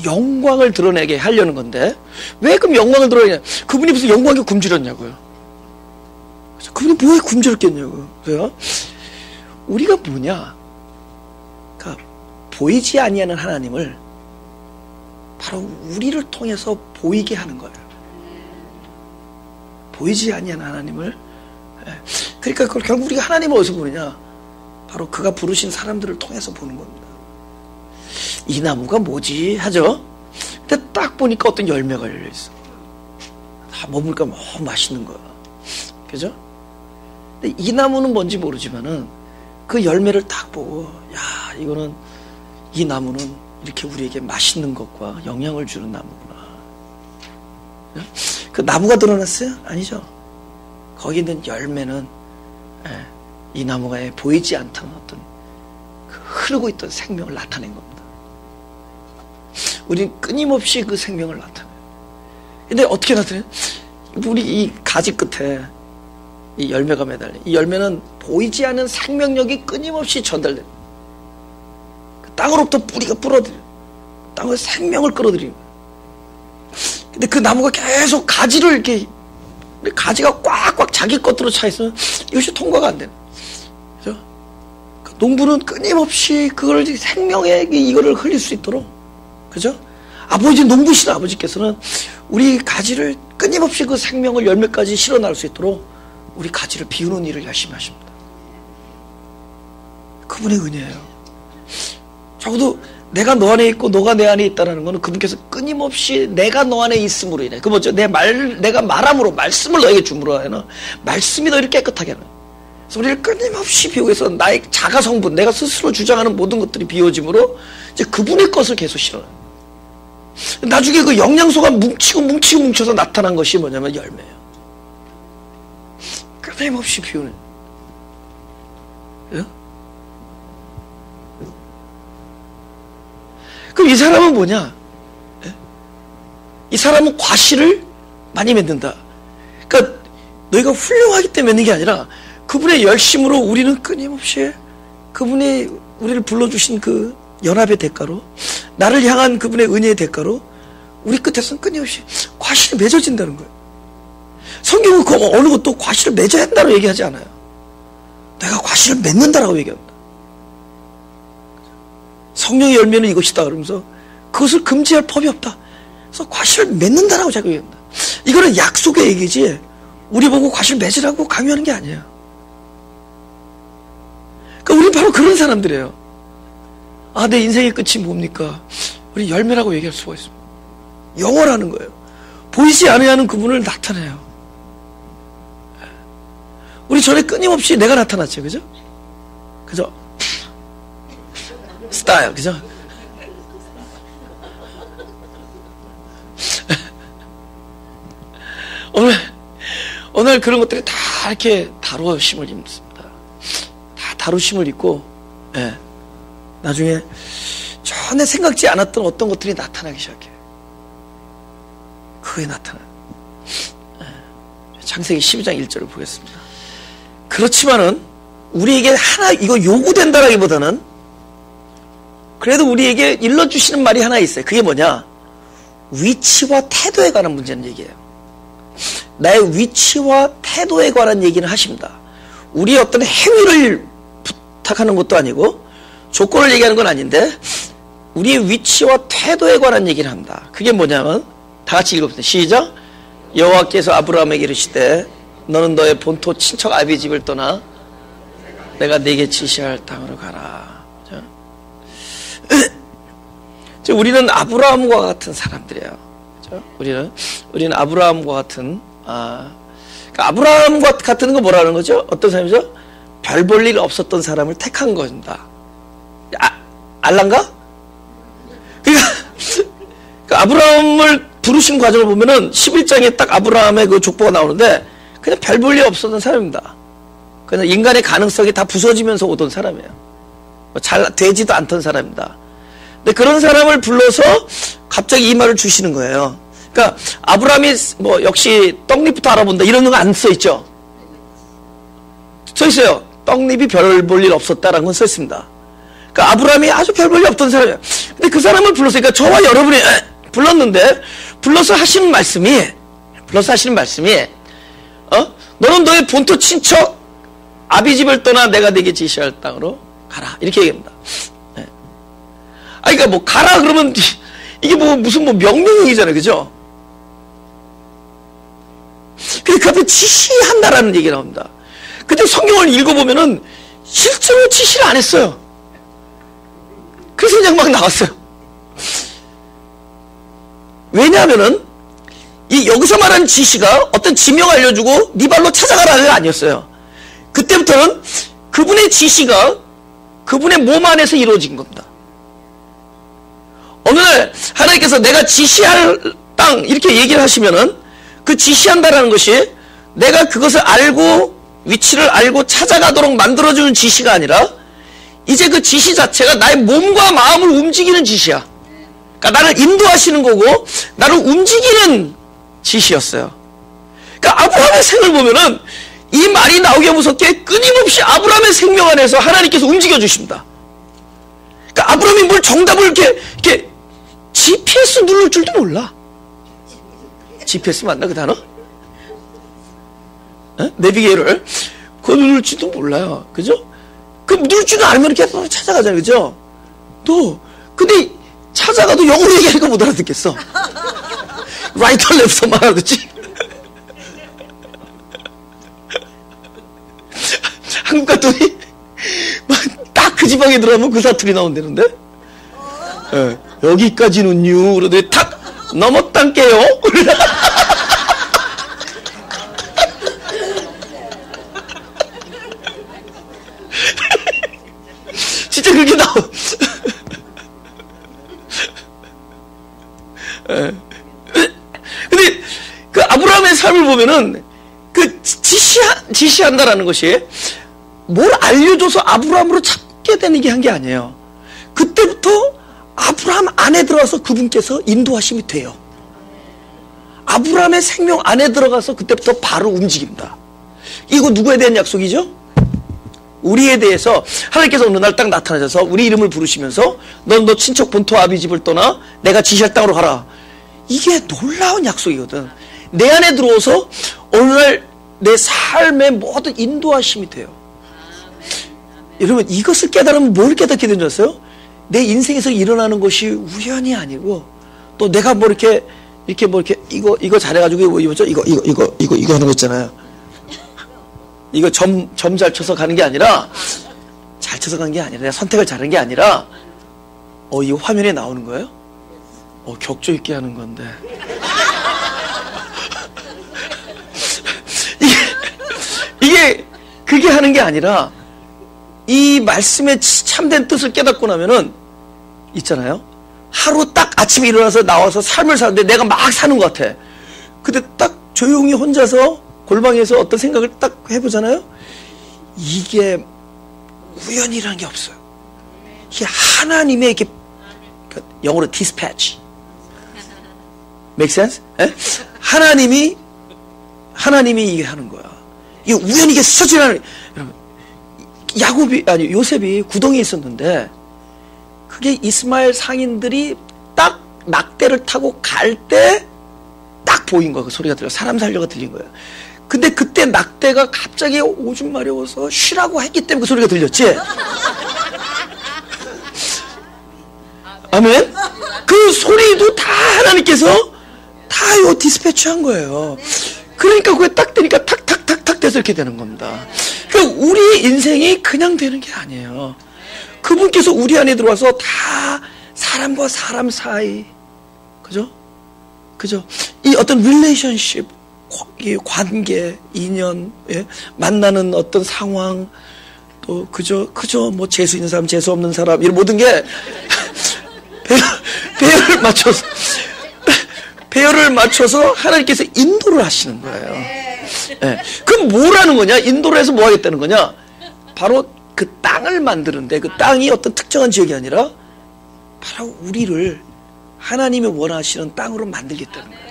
영광을 드러내게 하려는 건데, 왜 그럼 영광을 드러내냐? 그분이 무슨 영광에 굶주렸냐고요. 그분이 뭐에 굶주렸겠냐고요. 그래요? 우리가 뭐냐? 그러니까 보이지 아니하는 하나님을 바로 우리를 통해서 보이게 하는 거예요. 보이지 아니하는 하나님을. 그러니까 그걸 결국 우리가 하나님을 어디서 보느냐? 바로 그가 부르신 사람들을 통해서 보는 겁니다. 이 나무가 뭐지? 하죠? 근데 딱 보니까 어떤 열매가 열려있어. 다 먹으니까 너무 맛있는 거야. 그죠? 근데 이 나무는 뭔지 모르지만은 그 열매를 딱 보고, 야, 이 나무는 이렇게 우리에게 맛있는 것과 영향을 주는 나무구나. 그 나무가 드러났어요? 아니죠. 거기 있는 열매는 이 나무가 보이지 않던 어떤 그 흐르고 있던 생명을 나타낸 겁니다. 우리는 끊임없이 그 생명을 나타내요. 근데 어떻게 나타내요? 우리 이 가지 끝에 이 열매가 매달려. 이 열매는 보이지 않는 생명력이 끊임없이 전달돼요. 그 땅으로부터 뿌리가 불어들여요. 땅을 생명을 끌어들이는 거예요. 근데 그 나무가 계속 가지를 이렇게, 가지가 꽉꽉 자기 것으로 차 있으면 이것이 통과가 안 되는 거예요. 그죠? 그 농부는 끊임없이 그걸 생명의 이거를 흘릴 수 있도록, 그죠? 농부신 아버지께서는 우리 가지를 끊임없이 그 생명을 열매까지 실어나갈 수 있도록 우리 가지를 비우는 일을 열심히 하십니다. 그분의 은혜예요. 적어도 내가 너 안에 있고 너가 내 안에 있다는 것은 그분께서 끊임없이 내가 너 안에 있음으로 인해, 그 뭐죠? 내가 말함으로, 말씀을 너에게 줌으로 하는 말씀이 너희를 깨끗하게 하는. 그래서 우리를 끊임없이 비우해서 나의 자가 성분, 내가 스스로 주장하는 모든 것들이 비워짐으로 이제 그분의 것을 계속 실어요. 나중에 그 영양소가 뭉쳐서 나타난 것이 뭐냐면 열매예요. 끊임없이 비우는. 예? 그럼 이 사람은 뭐냐? 예? 이 사람은 과실을 많이 맺는다. 그러니까 너희가 훌륭하기 때문에 맺는 게 아니라 그분의 열심으로 우리는 끊임없이 그분이 우리를 불러주신 그 연합의 대가로, 나를 향한 그분의 은혜의 대가로 우리 끝에서는 끊임없이 과실이 맺어진다는 거예요. 성경은 그 어느 것도 과실을 맺어야 한다고 얘기하지 않아요. 내가 과실을 맺는다라고 얘기합니다. 성령의 열매는 이것이다 그러면서 그것을 금지할 법이 없다. 그래서 과실을 맺는다라고 자꾸 얘기합니다. 이거는 약속의 얘기지 우리 보고 과실 맺으라고 강요하는 게 아니에요. 바로 그런 사람들이에요. 아, 내 인생의 끝이 뭡니까? 우리 열매라고 얘기할 수가 있습니다. 영원하는 거예요. 보이지 않으려는 그분을 나타내요. 우리 전에 끊임없이 내가 나타났죠, 그죠? 그죠? 스타일, 그죠? 오늘 그런 것들이 다 이렇게 다루심을 입습니다. 다 다루심을 입고, 예. 나중에 전에 생각지 않았던 어떤 것들이 나타나기 시작해요. 그게 나타나요. 예. 창세기 12장 1절을 보겠습니다. 그렇지만은, 우리에게 하나, 이거 요구된다라기보다는, 그래도 우리에게 일러주시는 말이 하나 있어요. 그게 뭐냐? 위치와 태도에 관한 문제는 얘기예요. 나의 위치와 태도에 관한 얘기는 하십니다. 우리의 어떤 행위를 부탁하는 것도 아니고 조건을 얘기하는 건 아닌데 우리의 위치와 태도에 관한 얘기를 합니다. 그게 뭐냐면 다 같이 읽어보세요. 시작. 여호와께서 아브라함에게 이르시되 너는 너의 본토 친척 아비 집을 떠나 내가 네게 지시할 땅으로 가라. 우리는 아브라함과 같은 사람들이에요. 우리는 아브라함과 같은 그러니까 아브라함과 같은 거 뭐라는 거죠? 어떤 사람이죠? 별 볼 일 없었던 사람을 택한 겁니다. 알란가? 그러니까 아브라함을 부르신 과정을 보면은 11장에 딱 아브라함의 그 족보가 나오는데 그냥 별 볼 일 없었던 사람입니다. 그냥 인간의 가능성이 다 부서지면서 오던 사람이에요. 잘 되지도 않던 사람입니다. 근데 그런 사람을 불러서 갑자기 이 말을 주시는 거예요. 그러니까 아브라함이 뭐 역시 떡잎부터 알아본다 이런 거 안 써 있죠. 써 있어요. 떡잎이 별 볼 일 없었다라는 건 써 있습니다. 그러니까 아브라함이 아주 별 볼 일 없던 사람이에요. 근데 그 사람을 불렀어요. 그러니까 저와 여러분이 불렀는데 불러서 하시는 말씀이 너는 너의 본토 친척 아비 집을 떠나 내가 네게 지시할 땅으로 가라 이렇게 얘기합니다. 그러니까 뭐 가라 그러면 이게 뭐 무슨 뭐 명령이잖아요, 그죠? 근데 그 앞에 지시한다라는 얘기가 나옵니다. 근데 성경을 읽어보면은 실제로 지시를 안 했어요. 그래서 그냥 막 나왔어요. 왜냐하면은 이 여기서 말하는 지시가 어떤 지명 알려주고 네 발로 찾아가라는 게 아니었어요. 그때부터는 그분의 지시가 그분의 몸 안에서 이루어진 겁니다. 어느 날 하나님께서 내가 지시할 땅 이렇게 얘기를 하시면은 그 지시한다라는 것이 내가 그것을 알고 위치를 알고 찾아가도록 만들어주는 지시가 아니라 이제 그 지시 자체가 나의 몸과 마음을 움직이는 지시야. 그러니까 나를 인도하시는 거고 나를 움직이는 지시였어요. 그러니까 아브라함의 생을 보면은 이 말이 나오기 무섭게 끊임없이 아브라함의 생명 안에서 하나님께서 움직여 주십니다. 그러니까 아브라함이 뭘 정답을 이렇게 GPS 누를 줄도 몰라. GPS 맞나 그 단어? 내비게이터를 그거 누를 줄도 몰라요. 그죠? 그 누를 줄도 알면 이렇게 찾아가잖아요. 그죠? 근데 찾아가도 영어로 얘기하니까 못 알아듣겠어. 라이터 랩서만 알아듣지. 한국 갔더니 딱 그 지방에 들어가면 그 사투리 나온다는데? 여기까지는요. 그러더니 탁 넘었단께요. 진짜 그렇게 나와. 근데 그 아브라함의 삶을 보면은 그 지시한다라는 것이 뭘 알려줘서 아브라함으로 찾게 되는 게 한 게 아니에요. 그때부터 아브라함 안에 들어가서 그분께서 인도하심이 돼요. 아브라함의 생명 안에 들어가서 그때부터 바로 움직입니다. 이거 누구에 대한 약속이죠? 우리에 대해서 하나님께서 어느 날 딱 나타나셔서 우리 이름을 부르시면서 넌 너 친척 본토 아비 집을 떠나 내가 지시할 땅으로 가라. 이게 놀라운 약속이거든. 내 안에 들어와서 어느 날 내 삶의 모든 인도하심이 돼요. 여러분 이것을 깨달으면 뭘 깨닫게 된 줄 아세요? 내 인생에서 일어나는 것이 우연이 아니고 또 내가 뭐 이렇게 이거 잘해가지고 이거 하는 거 있잖아요. 이거 점 잘 쳐서 가는 게 아니라 잘 맞춰서 간 게 아니라, 내가 선택을 잘한 게 아니라, 이거 화면에 나오는 거예요? 격조 있게 하는 건데. 그게 하는 게 아니라, 이 말씀의 참된 뜻을 깨닫고 나면은, 있잖아요? 하루 딱 아침에 일어나서 나와서 삶을 사는데 내가 막 사는 것 같아. 근데 딱 조용히 혼자서 골방에서 어떤 생각을 딱 해보잖아요? 이게 우연이라는 게 없어요. 이게 하나님의 이렇게, 영어로 dispatch. Make sense? 예? 하나님이 이게 하는 거야. 이게 우연히 이게 스쳐지는, 여러분, 요셉이 구덩이에 있었는데, 그게 이스마엘 상인들이 딱 낙대를 타고 갈 때 딱 보인 거야. 그 소리가 들려. 사람 살려가 들린 거야. 근데 그때 낙대가 갑자기 오줌 마려워서 쉬라고 했기 때문에 그 소리가 들렸지? 아멘? 그 소리도 다 하나님께서 다 요 디스패치 한 거예요. 그러니까 그게 딱 되니까 탁탁탁탁 돼서 이렇게 되는 겁니다. 그러니까 우리 인생이 그냥 되는 게 아니에요. 그분께서 우리 안에 들어와서 다 사람과 사람 사이, 그죠? 이 어떤 릴레이션십, 관계, 인연, 예? 만나는 어떤 상황, 또 그저 뭐 재수 있는 사람, 재수 없는 사람, 이런 모든 게 배열을 맞춰서 하나님께서 인도를 하시는 거예요. 예. 그럼 뭐라는 거냐? 인도를 해서 뭐 하겠다는 거냐? 바로 그 땅을 만드는데, 그 땅이 어떤 특정한 지역이 아니라 바로 우리를 하나님이 원하시는 땅으로 만들겠다는 거예요.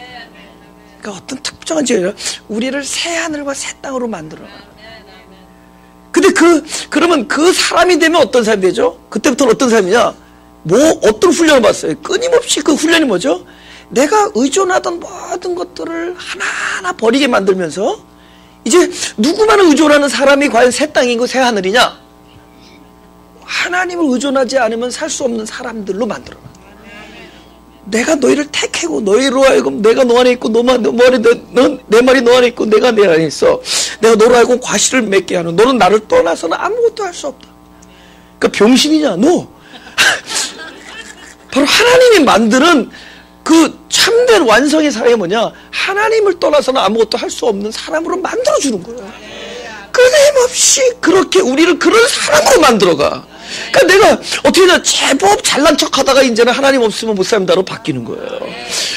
그러니까 어떤 특정한 지역이 아니라 우리를 새 하늘과 새 땅으로 만들어요. 근데 그러면 그 사람이 되면 어떤 사람이 되죠? 그때부터는 어떤 사람이냐? 어떤 훈련을 받았어요? 끊임없이 그 훈련이 뭐죠? 내가 의존하던 모든 것들을 하나하나 버리게 만들면서 이제 누구만 의존하는 사람이 과연 새 땅이고 새 하늘이냐? 하나님을 의존하지 않으면 살 수 없는 사람들로 만들어. 내가 너희를 택하고 너희로 하여금 내가 너 안에 있고 내 말이 너 안에 있고 내가 내 안에 있어. 내가 너로 하여금 과실을 맺게 하는, 너는 나를 떠나서는 아무것도 할 수 없다. 그러니까 병신이냐? 너. 바로 하나님이 만드는 그 참된 완성의 사람이 뭐냐? 하나님을 떠나서는 아무것도 할 수 없는 사람으로 만들어주는 거예요. 끊임없이 그렇게 우리를 그런 사람으로 만들어가. 그러니까 내가 어떻게냐, 제법 잘난 척 하다가 이제는 하나님 없으면 못 산다로 바뀌는 거예요.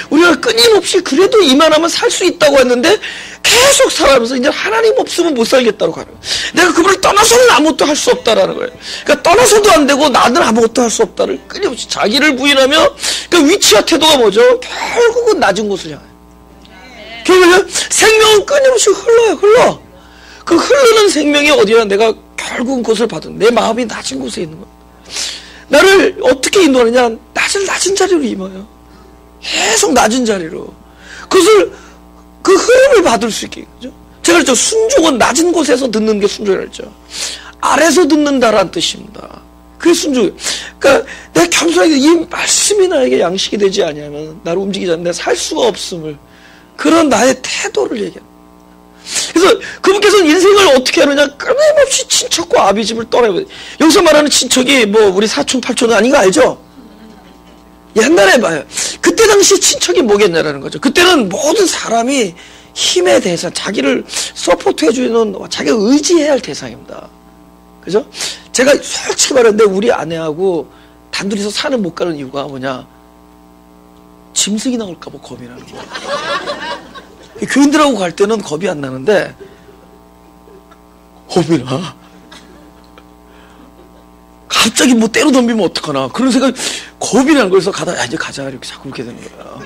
우리가 끊임없이 그래도 이만하면 살 수 있다고 했는데 계속 살아가면서 이제 하나님 없으면 못 살겠다고 가는 거예요. 내가 그분을 떠나서는 아무것도 할 수 없다라는 거예요. 그러니까 떠나서도 안 되고 나는 아무것도 할 수 없다를 끊임없이 자기를 부인하며, 그 위치와 태도가 뭐죠? 결국은 낮은 곳을 향해요. 결국은 생명은 끊임없이 흘러. 그 흐르는 생명이 어디야? 내가 결국은 그것을 받은 내 마음이 낮은 곳에 있는 거야. 나를 어떻게 인도하느냐? 낮은 자리로 임해요. 계속 낮은 자리로. 그것을, 그 흐름을 받을 수 있게. 그죠? 제가 그랬죠. 순종은 낮은 곳에서 듣는 게 순종이라고 했죠. 아래서 듣는다라는 뜻입니다. 그게 순종. 그러니까 내가 겸손하게 이 말씀이 나에게 양식이 되지 아니하면 나를 움직이지 않는데 살 수가 없음을, 그런 나의 태도를 얘기합니다. 그래서 그분께서는 인생을 어떻게 하느냐? 끊임없이 친척과 아비집을 떠나요. 여기서 말하는 친척이 뭐 우리 사촌 팔촌은 아닌 거 알죠? 옛날에 봐요. 그때 당시 친척이 뭐겠냐라는 거죠. 그때는 모든 사람이 힘의 대상, 자기를 서포트해주는, 자기가 의지해야 할 대상입니다. 그죠? 제가 솔직히 말하는데 우리 아내하고 단둘이서 산을 못 가는 이유가 뭐냐? 짐승이 나올까봐 겁이 나는 거야. 교인들하고 갈 때는 겁이 안 나는데 겁이 나. 갑자기 뭐 때로 덤비면 어떡하나 그런 생각, 겁이 나는 거여서 가다 이제 가자 이렇게 자꾸 그렇게 되는 거야.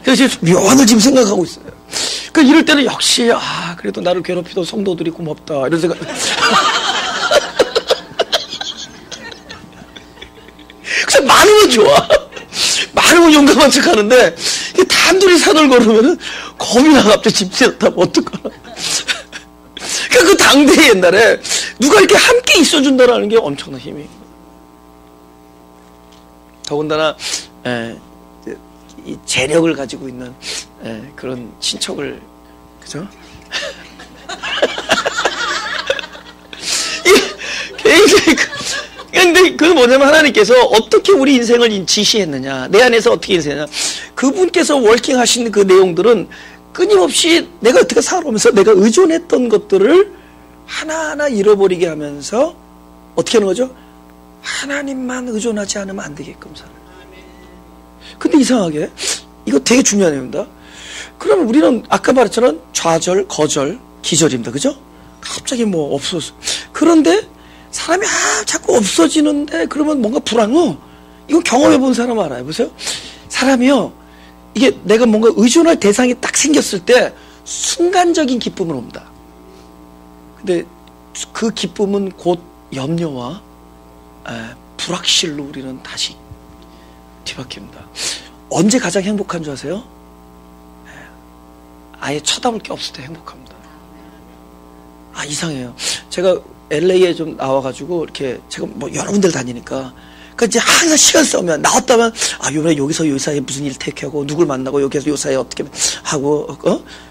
그래서 지금 묘안을 지금 생각하고 있어요. 그러니까 이럴 때는 역시 그래도 나를 괴롭히던 성도들이 고맙다 이런 생각. 그래서 많으면 좋아. 많으면 용감한 척 하는데 단둘이 산을 걸으면은 겁이 나. 갑자기 집세였다면 어떡하나. 그러니까 그 당대 옛날에 누가 이렇게 함께 있어준다라는 게 엄청난 힘이. 더군다나 이 재력을 가지고 있는 그런 친척을, 그죠? 굉장히 근데 그건 뭐냐면 하나님께서 어떻게 우리 인생을 지시했느냐, 내 안에서 어떻게 인생했느냐, 그분께서 워킹하신 그 내용들은 끊임없이 내가 어떻게 살아오면서 내가 의존했던 것들을 하나하나 잃어버리게 하면서 어떻게 하는 거죠? 하나님만 의존하지 않으면 안 되게끔 살아요. 근데 이상하게 이거 되게 중요한 내용입니다. 그러면 우리는 아까 말했처럼 좌절, 거절, 기절입니다. 그죠? 갑자기 뭐 없어져. 그런데 사람이 자꾸 없어지는데 그러면 뭔가 불안해. 이거 경험해 본 사람 알아요. 보세요. 사람이요, 이게 내가 뭔가 의존할 대상이 딱 생겼을 때 순간적인 기쁨을 옵니다. 근데 그 기쁨은 곧 염려와 불확실로 우리는 다시 뒤바뀝니다. 언제 가장 행복한 줄 아세요? 아예 쳐다볼 게 없을 때 행복합니다. 이상해요. 제가 LA에 좀 나와가지고 이렇게 제가 뭐 여러 군데를 다니니까 그러니까 이제 항상 시간 싸우면 나왔다면 요번에 여기서 요 사이에 무슨 일 택하고 누굴 만나고 여기서 요 사이에 어떻게 하고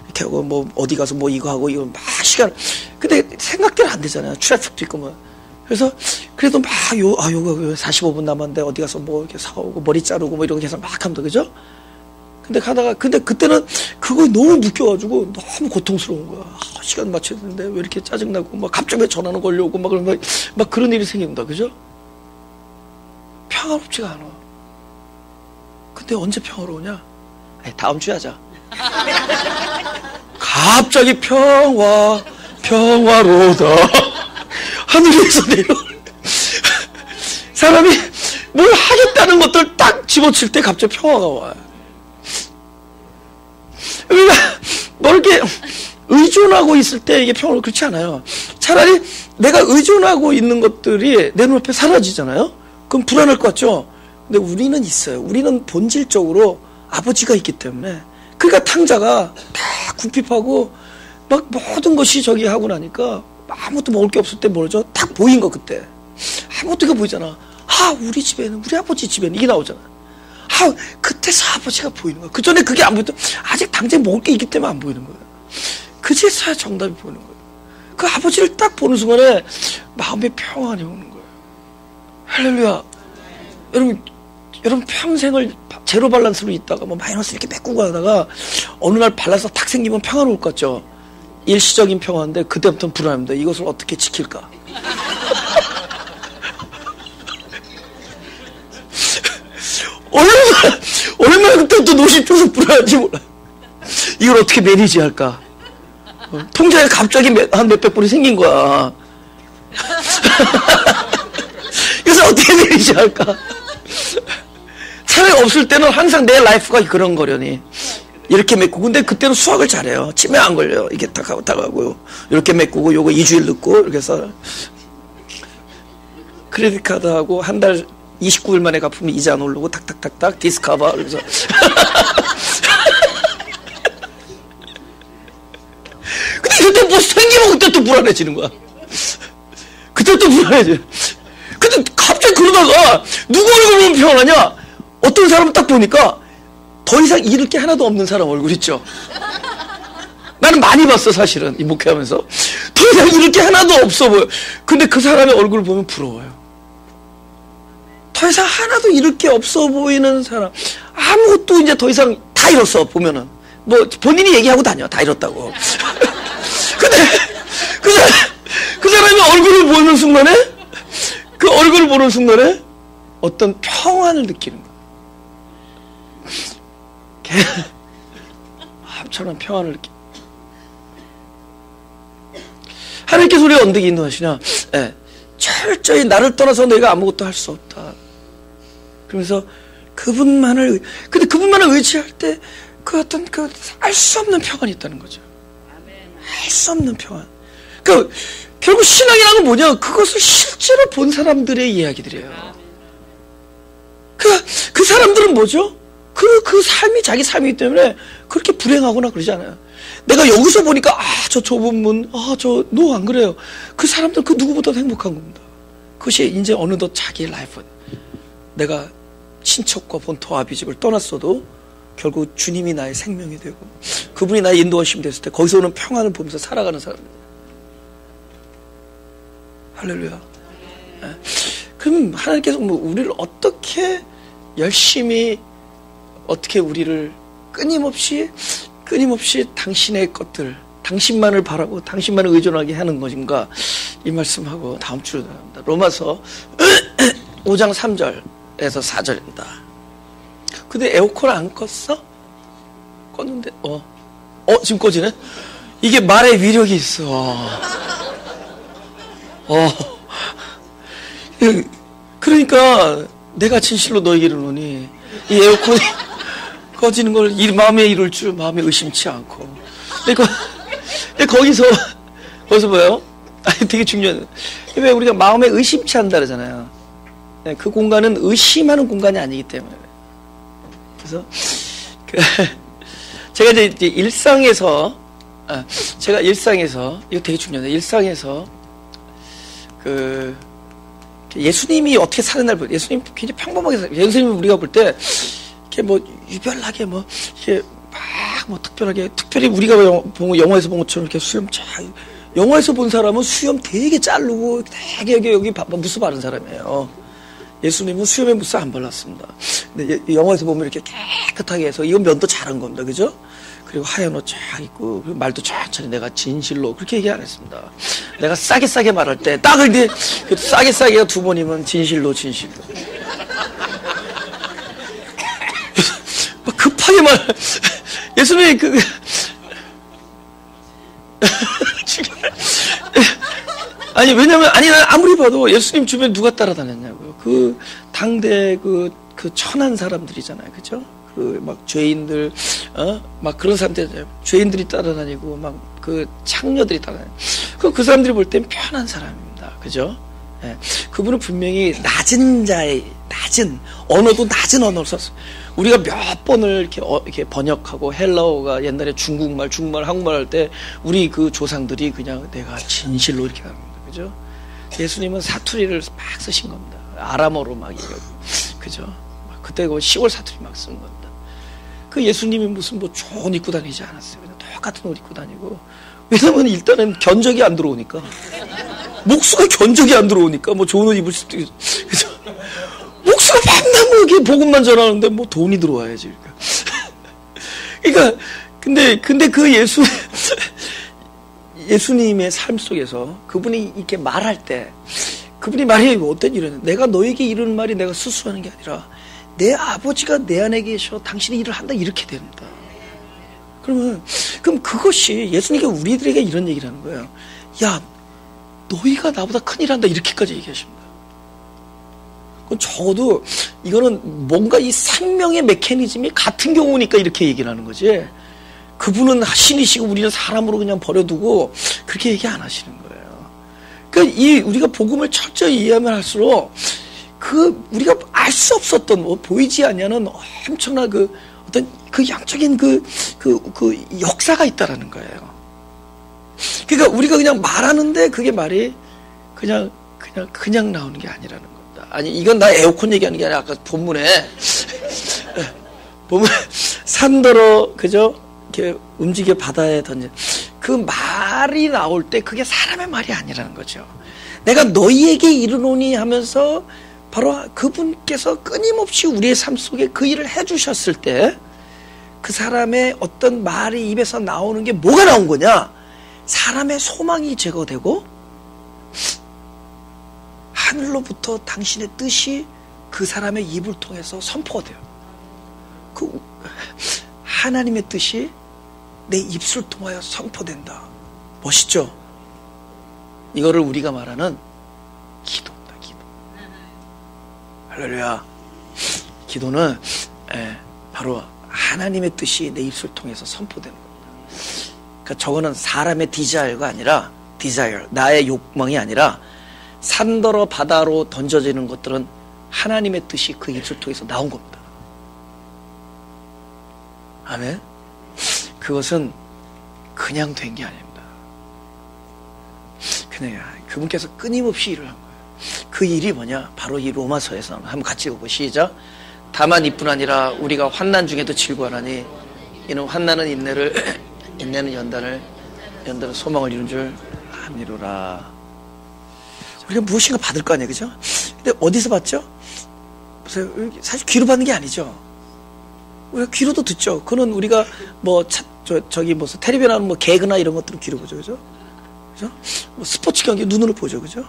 이렇게 하고 뭐 어디 가서 뭐 이거 하고 이거 막 시간. 근데 생각대로 안 되잖아요. 트래픽도 있고 뭐. 그래서 그래도 막 요거 45분 남았는데 어디 가서 뭐 이렇게 사오고 머리 자르고 뭐 이렇게 해서 막 합니다. 그죠? 근데 그때는 그거 너무 묶여가지고 너무 고통스러운 거야. 시간 맞춰야 되는데 왜 이렇게 짜증나고 막 갑자기 전화는 걸려오고 막 그런 일이 생깁니다. 그죠? 평화롭지가 않아. 근데 언제 평화로우냐? 다음 주에 하자. 갑자기 평화로다. 하늘에서 내려. 사람이 뭘 하겠다는 것들 딱 집어칠 때 갑자기 평화가 와요. 그러니까 뭐 이렇게 의존하고 있을 때 이게 평화로 그렇지 않아요. 차라리 내가 의존하고 있는 것들이 내 눈앞에 사라지잖아요. 그럼 불안할 것 같죠? 근데 우리는 있어요. 우리는 본질적으로 아버지가 있기 때문에. 그러니까 탕자가 다 궁핍하고 막 모든 것이 저기 하고 나니까 아무것도 먹을 게 없을 때 뭐죠? 딱 보인 거 그때. 아무것도 보이잖아. 우리 집에는, 우리 아버지 집에는 이게 나오잖아. 그때서 아버지가 보이는 거야. 그 전에 그게 안 보이던, 아직 당장 먹을 게 있기 때문에 안 보이는 거야. 그제서야 정답이 보이는 거야. 그 아버지를 딱 보는 순간에 마음의 평안이 오는 거예요. 할렐루야. 여러분 평생을 제로 밸런스로 있다가 뭐 마이너스 이렇게 메꾸고 하다가 어느 날 발라서 탁 생기면 평화로울 것 같죠? 일시적인 평화인데 그때부터는 불안합니다. 이것을 어떻게 지킬까? 얼마나 그때부터 노심초사 불안한지 몰라. 이걸 어떻게 매니지할까? 통장에 갑자기 한 몇백 불이 생긴 거야. 그래서 어떻게 매니지할까? 차라리 없을 때는 항상 내 라이프가 그런 거려니. 이렇게 메꾸고. 근데 그때는 수학을 잘해요. 치매 안 걸려요. 이게 탁 하고 탁 하고. 이렇게 메꾸고 요거 2주일 넣고 이렇게 해서 크레딧 카드하고 한 달 29일 만에 갚으면 이자 안 오르고 탁탁탁탁 디스커버. 그래서 근데 그때 뭐 생기면 그때 또 불안해지는 거야. 그때 또 불안해져. 근데 갑자기 그러다가 누구 얼굴 보면 평안하냐? 어떤 사람을 딱 보니까 더 이상 잃을 게 하나도 없는 사람 얼굴 있죠. 나는 많이 봤어 사실은 이 목회하면서. 더 이상 잃을 게 하나도 없어 보여. 근데 그 사람의 얼굴을 보면 부러워요. 더 이상 하나도 잃을 게 없어 보이는 사람. 아무것도 이제 더 이상 다 잃었어 보면은. 뭐 본인이 얘기하고 다녀 다 잃었다고. 근데 그 사람의 얼굴을 보는 순간에, 그 얼굴을 보는 순간에 어떤 평안을 느끼는 거야. 합천한 평안을 느끼. 하나님께서 우리가 어떻게 인도하시냐? 철저히 나를 떠나서 내가 아무것도 할 수 없다. 그러면서 그분만을, 근데 그분만을 의지할 때 그 어떤 그 알 수 없는 평안이 있다는 거죠. 알 수 없는 평안. 그 결국 신앙이라는 건 뭐냐? 그것을 실제로 본 사람들의 이야기들이에요. 그 사람들은 뭐죠? 그 삶이 자기 삶이기 때문에 그렇게 불행하거나 그러지 않아요. 내가 여기서 보니까 저 좁은 문, 너 안 그래요. 그 사람들 그 누구보다도 행복한 겁니다. 그것이 이제 어느덧 자기의 라이프. 내가 친척과 본토 아비집을 떠났어도 결국 주님이 나의 생명이 되고 그분이 나의 인도하심이 됐을 때 거기서 오는 평안을 보면서 살아가는 사람입니다. 할렐루야. 그럼 하나님께서 뭐 우리를 어떻게 열심히 어떻게 우리를 끊임없이 당신의 것들, 당신만을 바라고 당신만을 의존하게 하는 것인가, 이 말씀하고 다음 주로 나갑니다. 로마서 5장 3절에서 4절입니다. 근데 에어컨 안 껐어? 껐는데 지금 꺼지네? 이게 말의 위력이 있어. 그러니까 내가 진실로 너에게 이르노니 이 에어컨이 꺼지는 걸 마음에 이룰 줄 마음에 의심치 않고. 거기서 뭐예요? 되게 중요해요. 왜 우리가 마음에 의심치 않는다 그러잖아요. 그 공간은 의심하는 공간이 아니기 때문에. 그래서 제가 이제 일상에서 이거 되게 중요해요. 일상에서 예수님이 어떻게 사는 날 예수님 굉장히 평범하게 살아요. 예수님 우리가 볼 때 이렇게 뭐 유별나게 뭐 이렇게 막 특별히 우리가 영화에서 본 것처럼 이렇게 수염 영화에서 본 사람은 수염 되게 자르고 되게 여기 무스 바른 사람이에요. 예수님은 수염에 무스 안 발랐습니다. 근데 영화에서 보면 이렇게 깨끗하게 해서 이건 면도 잘한 겁니다. 그죠? 그리고 하얀 옷 쫙 입고, 그리고 말도 천천히 내가 진실로 그렇게 얘기 안 했습니다. 내가 싸게 말할 때 딱을 싸게가 두 번이면 진실로. 막 급하게 예수님이 왜냐면, 난 아무리 봐도 예수님 주변에 누가 따라다녔냐고요. 당대 천한 사람들이잖아요. 그죠? 죄인들, 막 그런 사람들, 죄인들이 따라다니고, 창녀들이 따라다니고. 그 사람들이 볼 땐 편한 사람입니다. 그죠? 예. 그분은 분명히 낮은 언어도 낮은 언어를 썼어요. 우리가 몇 번을 이렇게 번역하고 헬라어가 옛날에 중국말, 한국말 할 때 우리 그 조상들이 그냥 내가 진실로 이렇게 합니다. 그죠? 예수님은 사투리를 막 쓰신 겁니다. 아람어로 막 얘기하고. 그죠? 그때 시골 사투리 막 쓰는 겁니다. 그 예수님이 무슨 좋은 옷 입고 다니지 않았어요. 그냥 똑같은 옷 입고 다니고. 왜냐면 일단은 견적이 안 들어오니까. 목수가 견적이 안 들어오니까 좋은 옷 입을 수도 있어. 그죠? 목수가 맨날 이렇게 복음만 전하는데 돈이 들어와야지. 그러니까 근데 그 예수님의 삶 속에서 그분이 이렇게 말할 때 그분이 말해요. 어떤 일은 내가 너에게 이르는 말이 내가 스스로 하는 게 아니라 내 아버지가 내 안에 계셔 당신이 일을 한다 이렇게 됩니다. 그럼 그것이 예수님이 우리들에게 이런 얘기를 하는 거예요. 야, 너희가 나보다 큰일 한다 이렇게까지 얘기하십니다. 그건 적어도 이거는 뭔가 이 생명의 메커니즘이 같은 경우니까 이렇게 얘기를 하는 거지. 그분은 신이시고 우리는 사람으로 그냥 버려두고 그렇게 얘기 안 하시는 거예요. 그러니까 우리가 복음을 철저히 이해하면 할수록 우리가 알 수 없었던 보이지 않냐는 엄청난 어떤 양적인 역사가 있다라는 거예요. 그러니까 우리가 그냥 말하는데 그게 말이 그냥 나오는 게 아니라는 겁니다. 이건 나 에어컨 얘기하는 게 아니라 아까 본문에 산더러 그죠? 이렇게 움직여 바다에 던진 그 말이 나올 때 그게 사람의 말이 아니라는 거죠. 내가 너희에게 이르노니 하면서 바로 그분께서 끊임없이 우리의 삶 속에 그 일을 해주셨을 때 그 사람의 어떤 말이 입에서 나오는 게 뭐가 나온 거냐? 사람의 소망이 제거되고 하늘로부터 당신의 뜻이 그 사람의 입을 통해서 선포가 돼요. 하나님의 뜻이 내 입술 통하여 선포된다. 멋있죠? 이거를 우리가 말하는 기도입니다. 기도. 할렐루야. 기도는 바로 하나님의 뜻이 내 입술 통해서 선포되는 겁니다. 그러니까 저거는 사람의 디자이어가 아니라 나의 욕망이 아니라 산더러 바다로 던져지는 것들은 하나님의 뜻이 그 입술 통해서 나온 겁니다. 아멘. 그것은 그냥 된 게 아닙니다. 그분께서 끊임없이 일을 한 거예요. 그 일이 뭐냐? 바로 이 로마서에서 한번 같이 읽어보 시작. 다만 이뿐 아니라 우리가 환난 중에도 즐거워하니 이는 환난은 인내를 인내는 연단은 소망을 이룬 줄 아미로라. 우리가 무엇인가 받을 거 아니에요, 그죠? 근데 어디서 받죠? 보세요. 사실 귀로 받는 게 아니죠. 우리가 귀로도 듣죠. 그거는 우리가 뭐 저기 무슨 텔레비전 하는 뭐 개그나 이런 것들은 귀로 보죠, 그죠? 그죠? 뭐 스포츠 경기 눈으로 보죠, 그죠?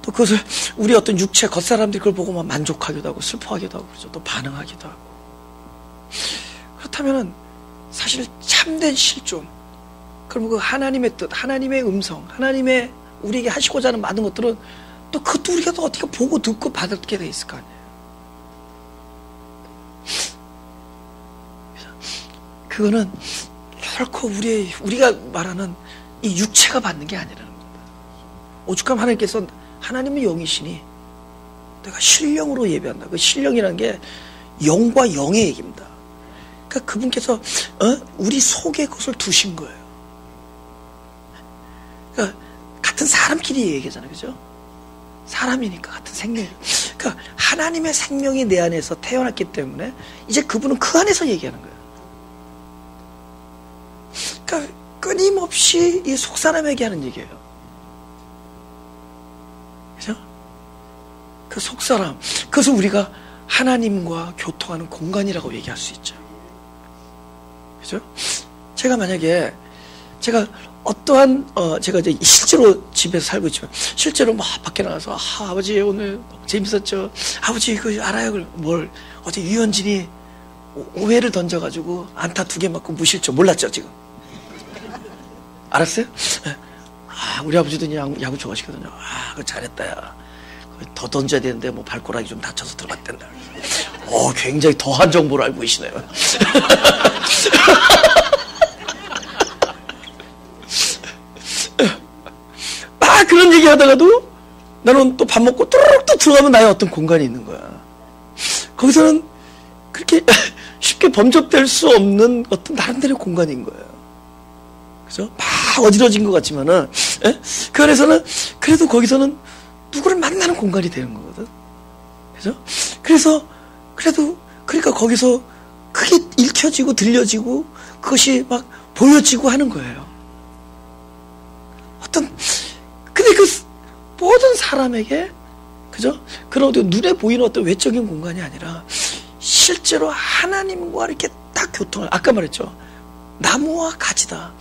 또 그것을 우리 어떤 육체 겉사람들이 그걸 보고 막 만족하기도 하고 슬퍼하기도 하고 그죠? 또 반응하기도 하고. 그렇다면은 사실 참된 실존, 그럼 그 하나님의 뜻, 하나님의 음성, 하나님의 우리에게 하시고자 하는 많은 것들은 또 그것도 우리가 또 어떻게 보고 듣고 받게 돼 있을 거 아니에요. 그거는 결코 우리가 말하는 이 육체가 받는 게 아니라는 겁니다. 오죽하면 하나님께서 하나님은 영이시니 내가 신령으로 예배한다. 그 신령이라는 게 영과 영의 얘기입니다. 그러니까 그분께서 우리 속에 그것을 두신 거예요. 그러니까 같은 사람끼리 얘기하잖아요, 그죠? 사람이니까 같은 생명. 그러니까 하나님의 생명이 내 안에서 태어났기 때문에 이제 그분은 그 안에서 얘기하는 거예요. 그러니까 끊임없이 이 속사람에게 하는 얘기예요. 그죠? 그 속사람, 그것을 우리가 하나님과 교통하는 공간이라고 얘기할 수 있죠. 그죠? 제가 만약에 제가 어떠한 제가 이제 실제로 집에서 살고 있지만 실제로 막 밖에 나가서 아버지 오늘 재밌었죠. 아버지 그 알아요? 뭘 어제 유현진이 5회를 던져가지고 안타 2개 맞고 무실점 몰랐죠 지금? 알았어요? 우리 아버지도 야구 좋아하시거든요. 그거 잘했다, 야. 더 던져야 되는데, 뭐, 발꼬락이 좀 다쳐서 들어갔댄다. 굉장히 더한 정보를 알고 계시네요. 그런 얘기 하다가도 나는 또 밥 먹고 뚜루룩 또 들어가면 나의 어떤 공간이 있는 거야. 거기서는 그렇게 쉽게 범접될 수 없는 어떤 나름대로의 공간인 거예요. 그죠? 막 어지러진 것 같지만은, 그 안에서는, 그래도 거기서는 누구를 만나는 공간이 되는 거거든. 그죠? 그러니까 거기서 크게 읽혀지고 들려지고 그것이 막 보여지고 하는 거예요. 근데 그 모든 사람에게, 그죠? 그런 어떤 눈에 보이는 어떤 외적인 공간이 아니라 실제로 하나님과 이렇게 딱 교통을, 아까 말했죠. 나무와 가지다.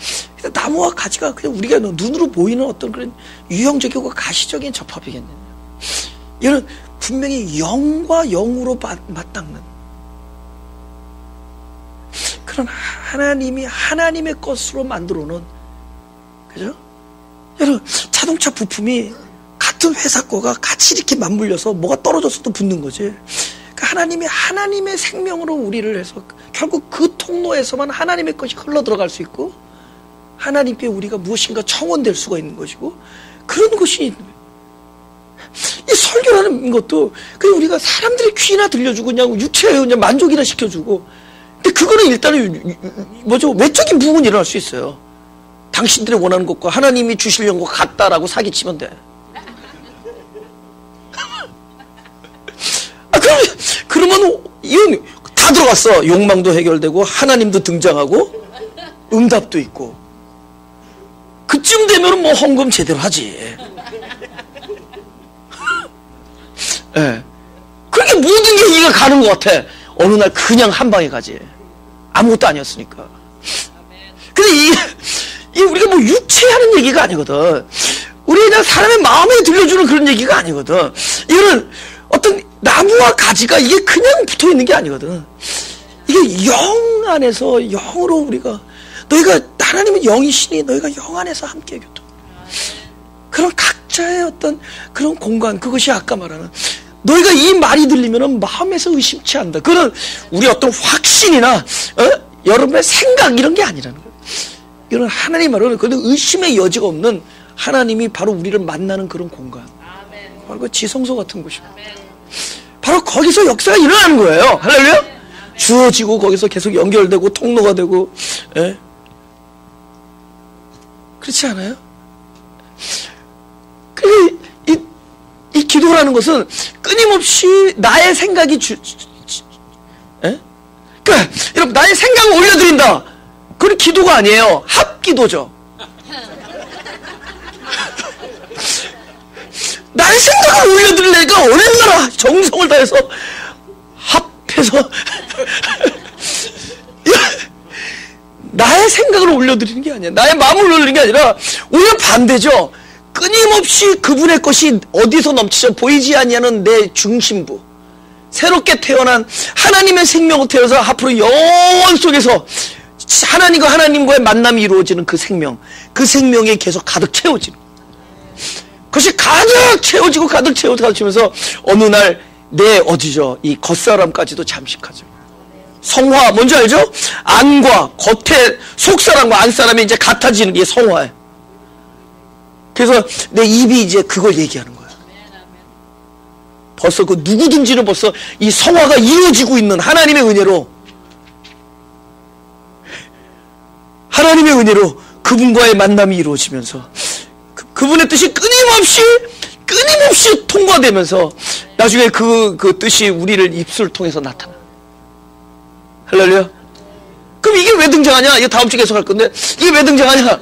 나무와 가지가 그냥 우리가 눈으로 보이는 어떤 그런 유형적이고 가시적인 접합이겠느냐. 이거는 분명히 영과 영으로 맞닿는 그런 하나님이 하나님의 것으로 만들어 놓은, 그죠? 여러분, 자동차 부품이 같은 회사 거가 같이 이렇게 맞물려서 뭐가 떨어졌어도 붙는 거지. 하나님이 하나님의 생명으로 우리를 해서 결국 그 통로에서만 하나님의 것이 흘러 들어갈 수 있고 하나님께 우리가 무엇인가 청원될 수가 있는 것이고 그런 것이 있는 거예요. 이 설교라는 것도 그냥 우리가 사람들의 귀나 들려주고 그냥 육체에 그냥 만족이나 시켜주고, 근데 그거는 일단은 외적인 부분이 일어날 수 있어요. 당신들이 원하는 것과 하나님이 주시려는 것 같다라고 사기치면 돼. 그러면 이건 다 들어갔어. 욕망도 해결되고 하나님도 등장하고 응답도 있고. 그쯤 되면 뭐 헌금 제대로 하지. 네. 그렇게 모든 게 이해가 가는 것 같아. 어느 날 그냥 한 방에 가지. 아무것도 아니었으니까. 근데 이 우리가 뭐 유체하는 얘기가 아니거든. 우리 그냥 사람의 마음에 들려주는 그런 얘기가 아니거든. 이거는 어떤 나무와 가지가 이게 그냥 붙어 있는 게 아니거든. 이게 영 안에서 영으로 우리가, 너희가 하나님은 영이시니 너희가 영 안에서 함께 교통. 그런 각자의 어떤 그런 공간, 그것이 아까 말하는 너희가 이 말이 들리면은 마음에서 의심치 않는다. 그런 우리 어떤 확신이나 여러분의 생각 이런 게 아니라는 거예요. 이런 하나님 말로는 그런 의심의 여지가 없는 하나님이 바로 우리를 만나는 그런 공간. 바로 그 지성소 같은 곳이고. 바로 거기서 역사가 일어나는 거예요. 할렐루야? 주어지고 거기서 계속 연결되고 통로가 되고. 예? 그렇지 않아요? 이 기도라는 것은 끊임없이 나의 생각이 예? 그러니까 여러분, 나의 생각을 올려드린다. 그건 기도가 아니에요. 합기도죠. 나의 생각을 올려드릴 애가 어느 정성을 다해서 합해서 나의 생각을 올려드리는 게 아니야. 나의 마음을 올려드리는 게 아니라 오히려 반대죠. 끊임없이 그분의 것이 어디서 넘치죠? 보이지 아니하는 내 중심부, 새롭게 태어난 하나님의 생명으로 태어나서 앞으로 영원 속에서 하나님과의 만남이 이루어지는 그 생명, 그 생명이 계속 가득 채워지는, 그것이 가득 채워지면서 어느 날 내 어디죠? 이 겉사람까지도 잠식하죠. 성화, 뭔지 알죠? 안과 겉에 속사람과 안사람이 이제 같아지는 게 성화예요. 그래서 내 입이 이제 그걸 얘기하는 거야. 벌써 그 누구든지는 벌써 이 성화가 이루어지고 있는 하나님의 은혜로 그분과의 만남이 이루어지면서 그분의 뜻이 끊임없이 통과되면서 나중에 그 뜻이 우리를 입술을 통해서 나타나. 할렐루야. 그럼 이게 왜 등장하냐? 이거 다음 주에 계속할 건데 이게 왜 등장하냐?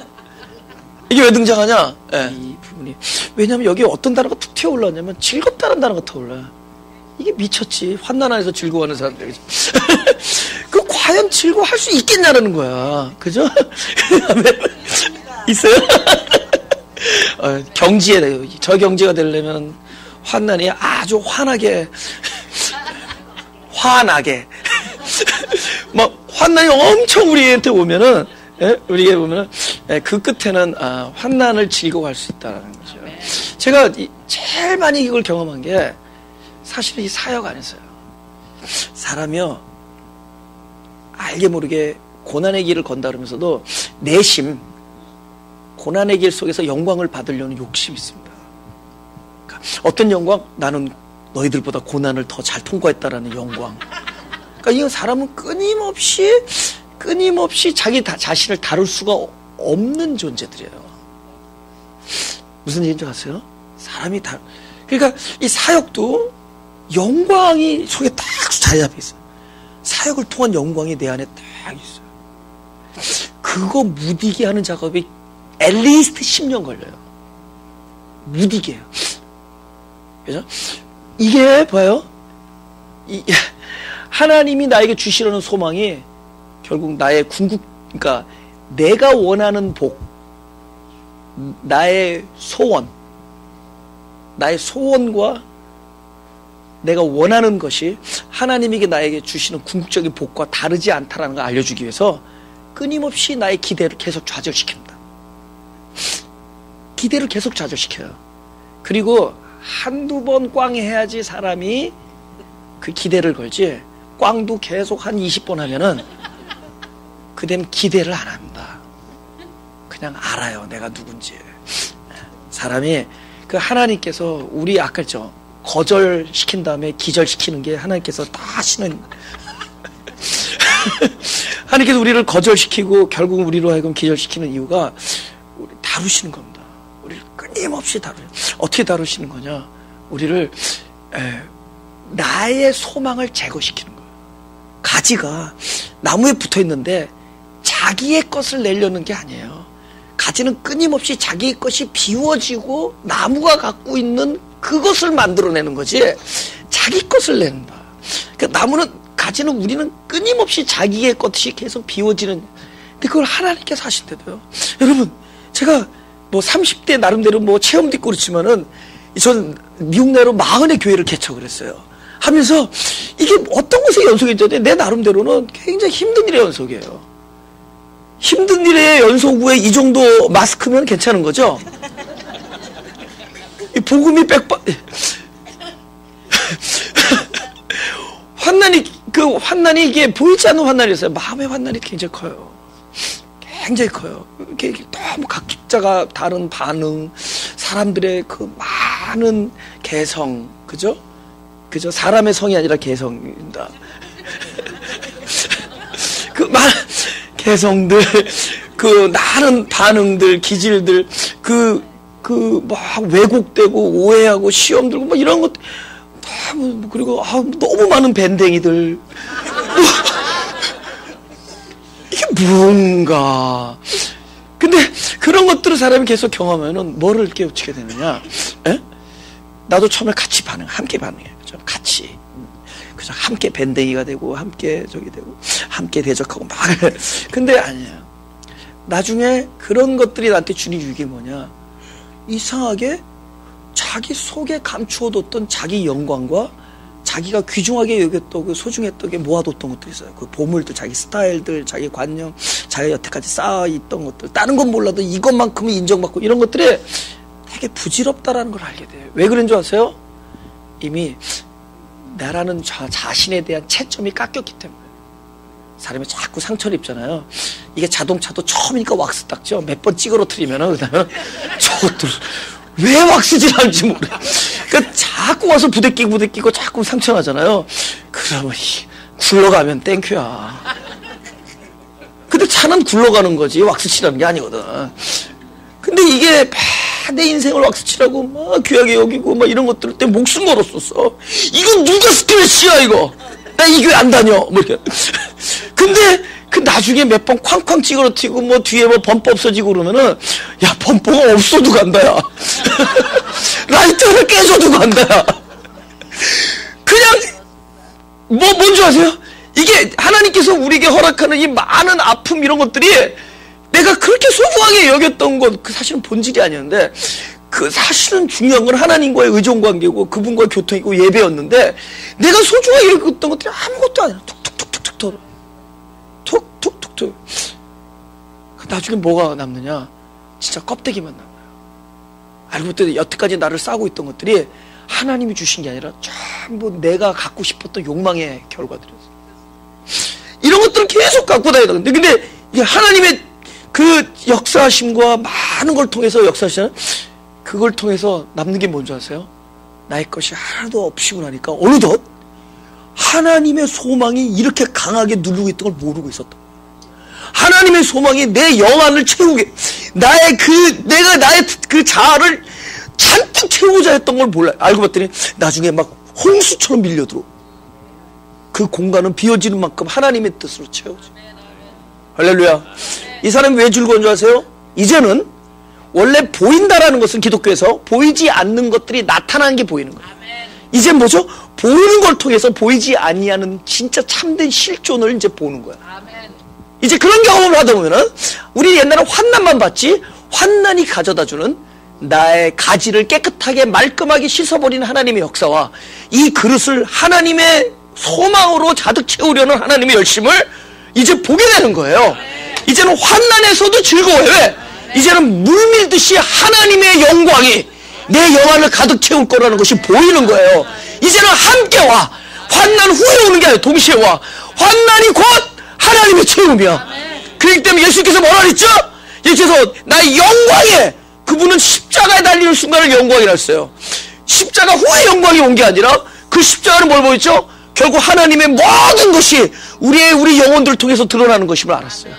예. 이 부분이 왜냐하면 여기 어떤 단어가 툭 튀어올랐냐면 즐겁다는 단어가 튀어올라. 이게 미쳤지. 환난 안에서 즐거워하는 사람들. 그 과연 즐거워할 수 있겠냐라는 거야. 그죠? 있어요? 경지에 돼요. 저 경지가 되려면 환난이 아주 환하게 막 환난이 엄청 우리한테 오면은, 우리에게 보면은, 그 끝에는 환난을 즐거워할 수 있다는 거죠. 제가 제일 많이 이걸 경험한 게 사실 이 사역 안에서요. 사람이요, 알게 모르게 고난의 길을 건다 그러면서도 내심 고난의 길 속에서 영광을 받으려는 욕심이 있습니다. 그러니까 어떤 영광? 나는 너희들보다 고난을 더 잘 통과했다라는 영광. 그러니까 이 사람은 끊임없이 자기 자신을 다룰 수가 없는 존재들이에요. 무슨 얘기인지 아세요? 사람이 그러니까 이 사역도 영광이 속에 딱 자리 잡혀 있어요. 사역을 통한 영광이 내 안에 딱 있어요. 그거 무디게 하는 작업이 앨리스트 10년 걸려요. 무디게요. 그죠? 이게 봐요. 하나님이 나에게 주시려는 소망이 결국 나의 그러니까 내가 원하는 복, 나의 소원과 내가 원하는 것이 하나님에게 나에게 주시는 궁극적인 복과 다르지 않다라는 걸 알려주기 위해서 끊임없이 나의 기대를 계속 좌절시킵니다. 기대를 계속 좌절시켜요. 그리고 한두 번 꽝해야지 사람이 그 기대를 걸지, 꽝도 계속 한 20번 하면은 그다음 기대를 안 합니다. 그냥 알아요, 내가 누군지. 사람이 그 하나님께서 우리 아까 했죠, 거절시킨 다음에 기절시키는 게 하나님께서 다 하시는 하나님께서 우리를 거절시키고 결국 우리로 하여금 기절시키는 이유가 우리 다루시는 겁니다. 우리를 끊임없이 어떻게 다루시는 거냐? 우리를 나의 소망을 제거시키는 거예요. 가지가 나무에 붙어 있는데 자기의 것을 내려는 게 아니에요. 가지는 끊임없이 자기의 것이 비워지고 나무가 갖고 있는 그것을 만들어내는 거지 자기 것을 낸다. 그러니까 가지는 우리는 끊임없이 자기의 것이 계속 비워지는, 근데 그걸 하나님께서 하신대도요. 여러분, 제가 뭐 30대 나름대로 뭐 체험도 있고 그렇지만은 저는 미국 내로 40의 교회를 개척을 했어요. 하면서 이게 어떤 것에 연속이 있는데 내 나름대로는 굉장히 힘든 일의 연속이에요. 힘든 일의 연속 후에 이 정도 마스크면 괜찮은 거죠? 이 복음이 환난이 이게 보이지 않는 환난이었어요. 마음의 환난이 굉장히 커요. 굉장히 커요. 이게 너무 각자가 다른 반응, 사람들의 그 많은 개성, 그죠? 사람의 성이 아니라 개성입니다. 그 많은 개성들, 그 많은 반응들, 기질들, 막 왜곡되고 오해하고 시험 들고 막 이런 것, 그리고 너무 많은 밴댕이들. 이게 뭔가. 근데 그런 것들을 사람이 계속 경험하면은 뭐를 깨우치게 되느냐? 나도 처음에 같이 함께 반응해요. 그죠? 같이 그죠? 함께 밴댕이가 되고 함께 저기 되고 함께 대적하고 막 근데 아니에요. 나중에 그런 것들이 나한테 주는 유익이 뭐냐? 이상하게 자기 속에 감추어뒀던 자기 영광과 자기가 귀중하게 여겼던 그 소중했던 게 모아뒀던 것들이 있어요. 그 보물들, 자기 스타일들, 자기 관념, 자기가 여태까지 쌓아있던 것들, 다른 건 몰라도 이것만큼은 인정받고 이런 것들이 되게 부질없다라는 걸 알게 돼요. 왜 그런 줄 아세요? 이미 나라는 자신에 대한 채점이 깎였기 때문에. 사람이 자꾸 상처를 입잖아요. 이게 자동차도 처음이니까 왁스 닦죠. 몇 번 찌그러뜨리면은 그다음에 저것들 왜 왁스질하는지 모르. 그러니까 자꾸 와서 부대끼고 자꾸 상처 나잖아요. 그러면 굴러가면 땡큐야. 근데 차는 굴러가는 거지 왁스칠하는 게 아니거든. 근데 이게 내 인생을 왁스칠하고 막 귀하게 여기고 막 이런 것들 때문에 목숨 걸었었어. 이거 누가 스트레스야 이거. 나 이 교회 안 다녀. 뭐 이렇게. 근데 그 나중에 몇 번 쾅쾅 찌그러뜨리고 뭐 뒤에 뭐 범퍼 없어지고 그러면은 야 범퍼가 없어도 간다 야. 라이트를 깨져도 간다 야. 그냥 뭔지 아세요? 이게 하나님께서 우리에게 허락하는 이 많은 아픔 이런 것들이 내가 그렇게 소중하게 여겼던 것 그 사실은 본질이 아니었는데 그 사실은 중요한 건 하나님과의 의존관계고 그분과의 교통이고 예배였는데 내가 소중하게 여겼던 것들이 아무것도 아니야. 툭툭툭툭툭 털어. 툭툭툭툭. 나중에 뭐가 남느냐? 진짜 껍데기만 남아요. 알고 봤더니 여태까지 나를 싸고 있던 것들이 하나님이 주신 게 아니라 전부 내가 갖고 싶었던 욕망의 결과들이었어요. 이런 것들을 계속 갖고 다니던 건데 근데 이게 하나님의 그 역사하심과 많은 걸 통해서 역사하시는 그걸 통해서 남는 게 뭔지 아세요? 나의 것이 하나도 없이고 나니까 어느덧 하나님의 소망이 이렇게 강하게 누르고 있던 걸 모르고 있었다. 하나님의 소망이 내 영안을 채우게 내가 나의 그 자아를 잔뜩 채우고자 했던 걸 몰라요. 알고 봤더니 나중에 막 홍수처럼 밀려들어. 그 공간은 비워지는 만큼 하나님의 뜻으로 채워져. 할렐루야. 이 사람이 왜 즐거운 줄 아세요? 이제는 원래 보인다라는 것은 기독교에서 보이지 않는 것들이 나타나는 게 보이는 거예요. 이제 뭐죠? 보이는 걸 통해서 보이지 아니하는 진짜 참된 실존을 이제 보는 거야. 이제 그런 경험을 하다 보면은 우리 옛날에 환난만 봤지 환난이 가져다주는 나의 가지를 깨끗하게 말끔하게 씻어버리는 하나님의 역사와 이 그릇을 하나님의 소망으로 가득 채우려는 하나님의 열심을 이제 보게 되는 거예요. 이제는 환난에서도 즐거워요. 왜? 이제는 물밀듯이 하나님의 영광이 내 영안을 가득 채울 거라는 것이 보이는 거예요. 이제는 함께 와. 환난 후에 오는 게 아니라 동시에 와. 환난이 곧 하나님의 채움이야. 그렇기 때문에 예수님께서 뭐라 그랬죠? 예수께서 나의 영광에 그분은 십자가에 달리는 순간을 영광이라 했어요. 십자가 후에 영광이 온 게 아니라 그 십자가는 뭘 보였죠? 결국 하나님의 모든 것이 우리 영혼들을 통해서 드러나는 것임을 알았어요.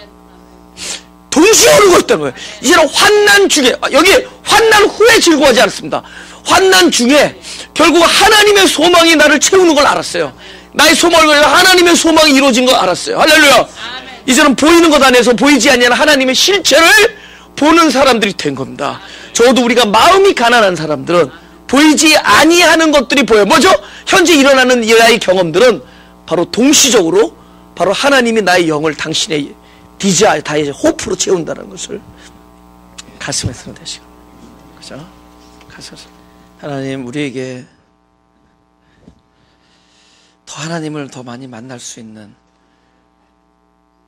동시에 오는 것이었다는 거예요. 이제는 환난 중에 여기 환난 후에 즐거워하지 않았습니다. 환난 중에 결국 하나님의 소망이 나를 채우는 걸 알았어요. 나의 소망을 위해 하나님의 소망이 이루어진 걸 알았어요. 할렐루야. 아멘. 이제는 보이는 것 안에서 보이지 아니하는 하나님의 실체를 보는 사람들이 된 겁니다. 적어도 우리가 마음이 가난한 사람들은 보이지 아니하는 것들이 보여요. 뭐죠? 현재 일어나는 나의 경험들은 바로 동시적으로 바로 하나님이 나의 영을 당신의 디자이, 다이제 호프로 채운다는 것을 가슴에 쓰러대시고, 그죠? 가슴에서 하나님 우리에게 더 하나님을 더 많이 만날 수 있는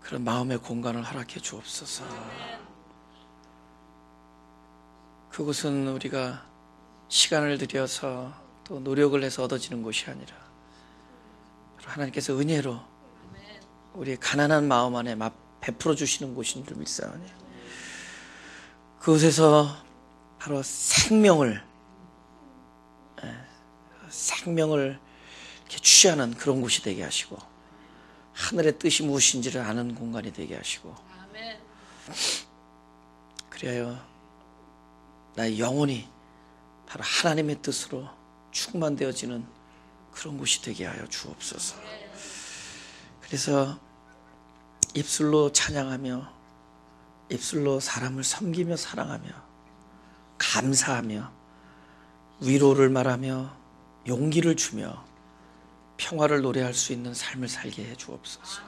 그런 마음의 공간을 허락해 주옵소서. 그것은 우리가 시간을 들여서 또 노력을 해서 얻어지는 것이 아니라 하나님께서 은혜로 우리의 가난한 마음 안에 베풀어 주시는 곳인 줄 믿사오니 그곳에서 바로 생명을 이렇게 취하는 그런 곳이 되게 하시고 하늘의 뜻이 무엇인지를 아는 공간이 되게 하시고 그리하여 나의 영혼이 바로 하나님의 뜻으로 충만되어지는 그런 곳이 되게 하여 주옵소서. 그래서 입술로 찬양하며 입술로 사람을 섬기며 사랑하며 감사하며 위로를 말하며 용기를 주며 평화를 노래할 수 있는 삶을 살게 해 주옵소서.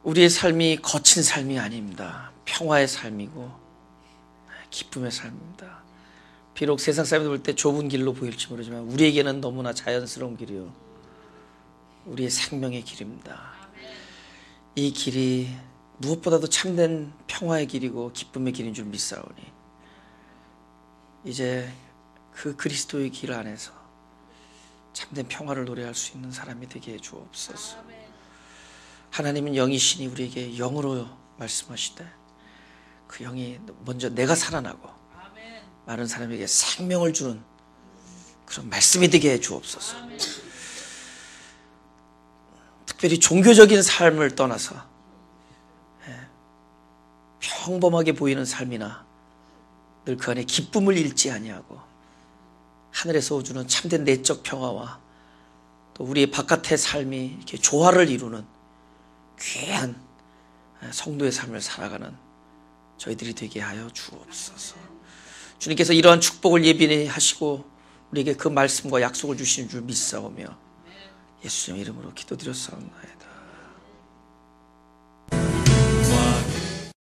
우리의 삶이 거친 삶이 아닙니다. 평화의 삶이고 기쁨의 삶입니다. 비록 세상 사람들 볼 때 좁은 길로 보일지 모르지만 우리에게는 너무나 자연스러운 길이요, 우리의 생명의 길입니다. 이 길이 무엇보다도 참된 평화의 길이고 기쁨의 길인 줄 믿사오니 이제 그 그리스도의 길 안에서 참된 평화를 노래할 수 있는 사람이 되게 해 주옵소서. 하나님은 영이시니 우리에게 영으로 말씀하시되 그 영이 먼저 내가 살아나고 많은 사람에게 생명을 주는 그런 말씀이 되게 해 주옵소서. 특별히 종교적인 삶을 떠나서 평범하게 보이는 삶이나 늘 그 안에 기쁨을 잃지 아니하고 하늘에서 오주는 참된 내적 평화와 또 우리의 바깥의 삶이 이렇게 조화를 이루는 귀한 성도의 삶을 살아가는 저희들이 되게 하여 주옵소서. 주님께서 이러한 축복을 예비하시고 우리에게 그 말씀과 약속을 주시는 줄 믿사오며 예수님 이름으로 기도드렸사옵나이다.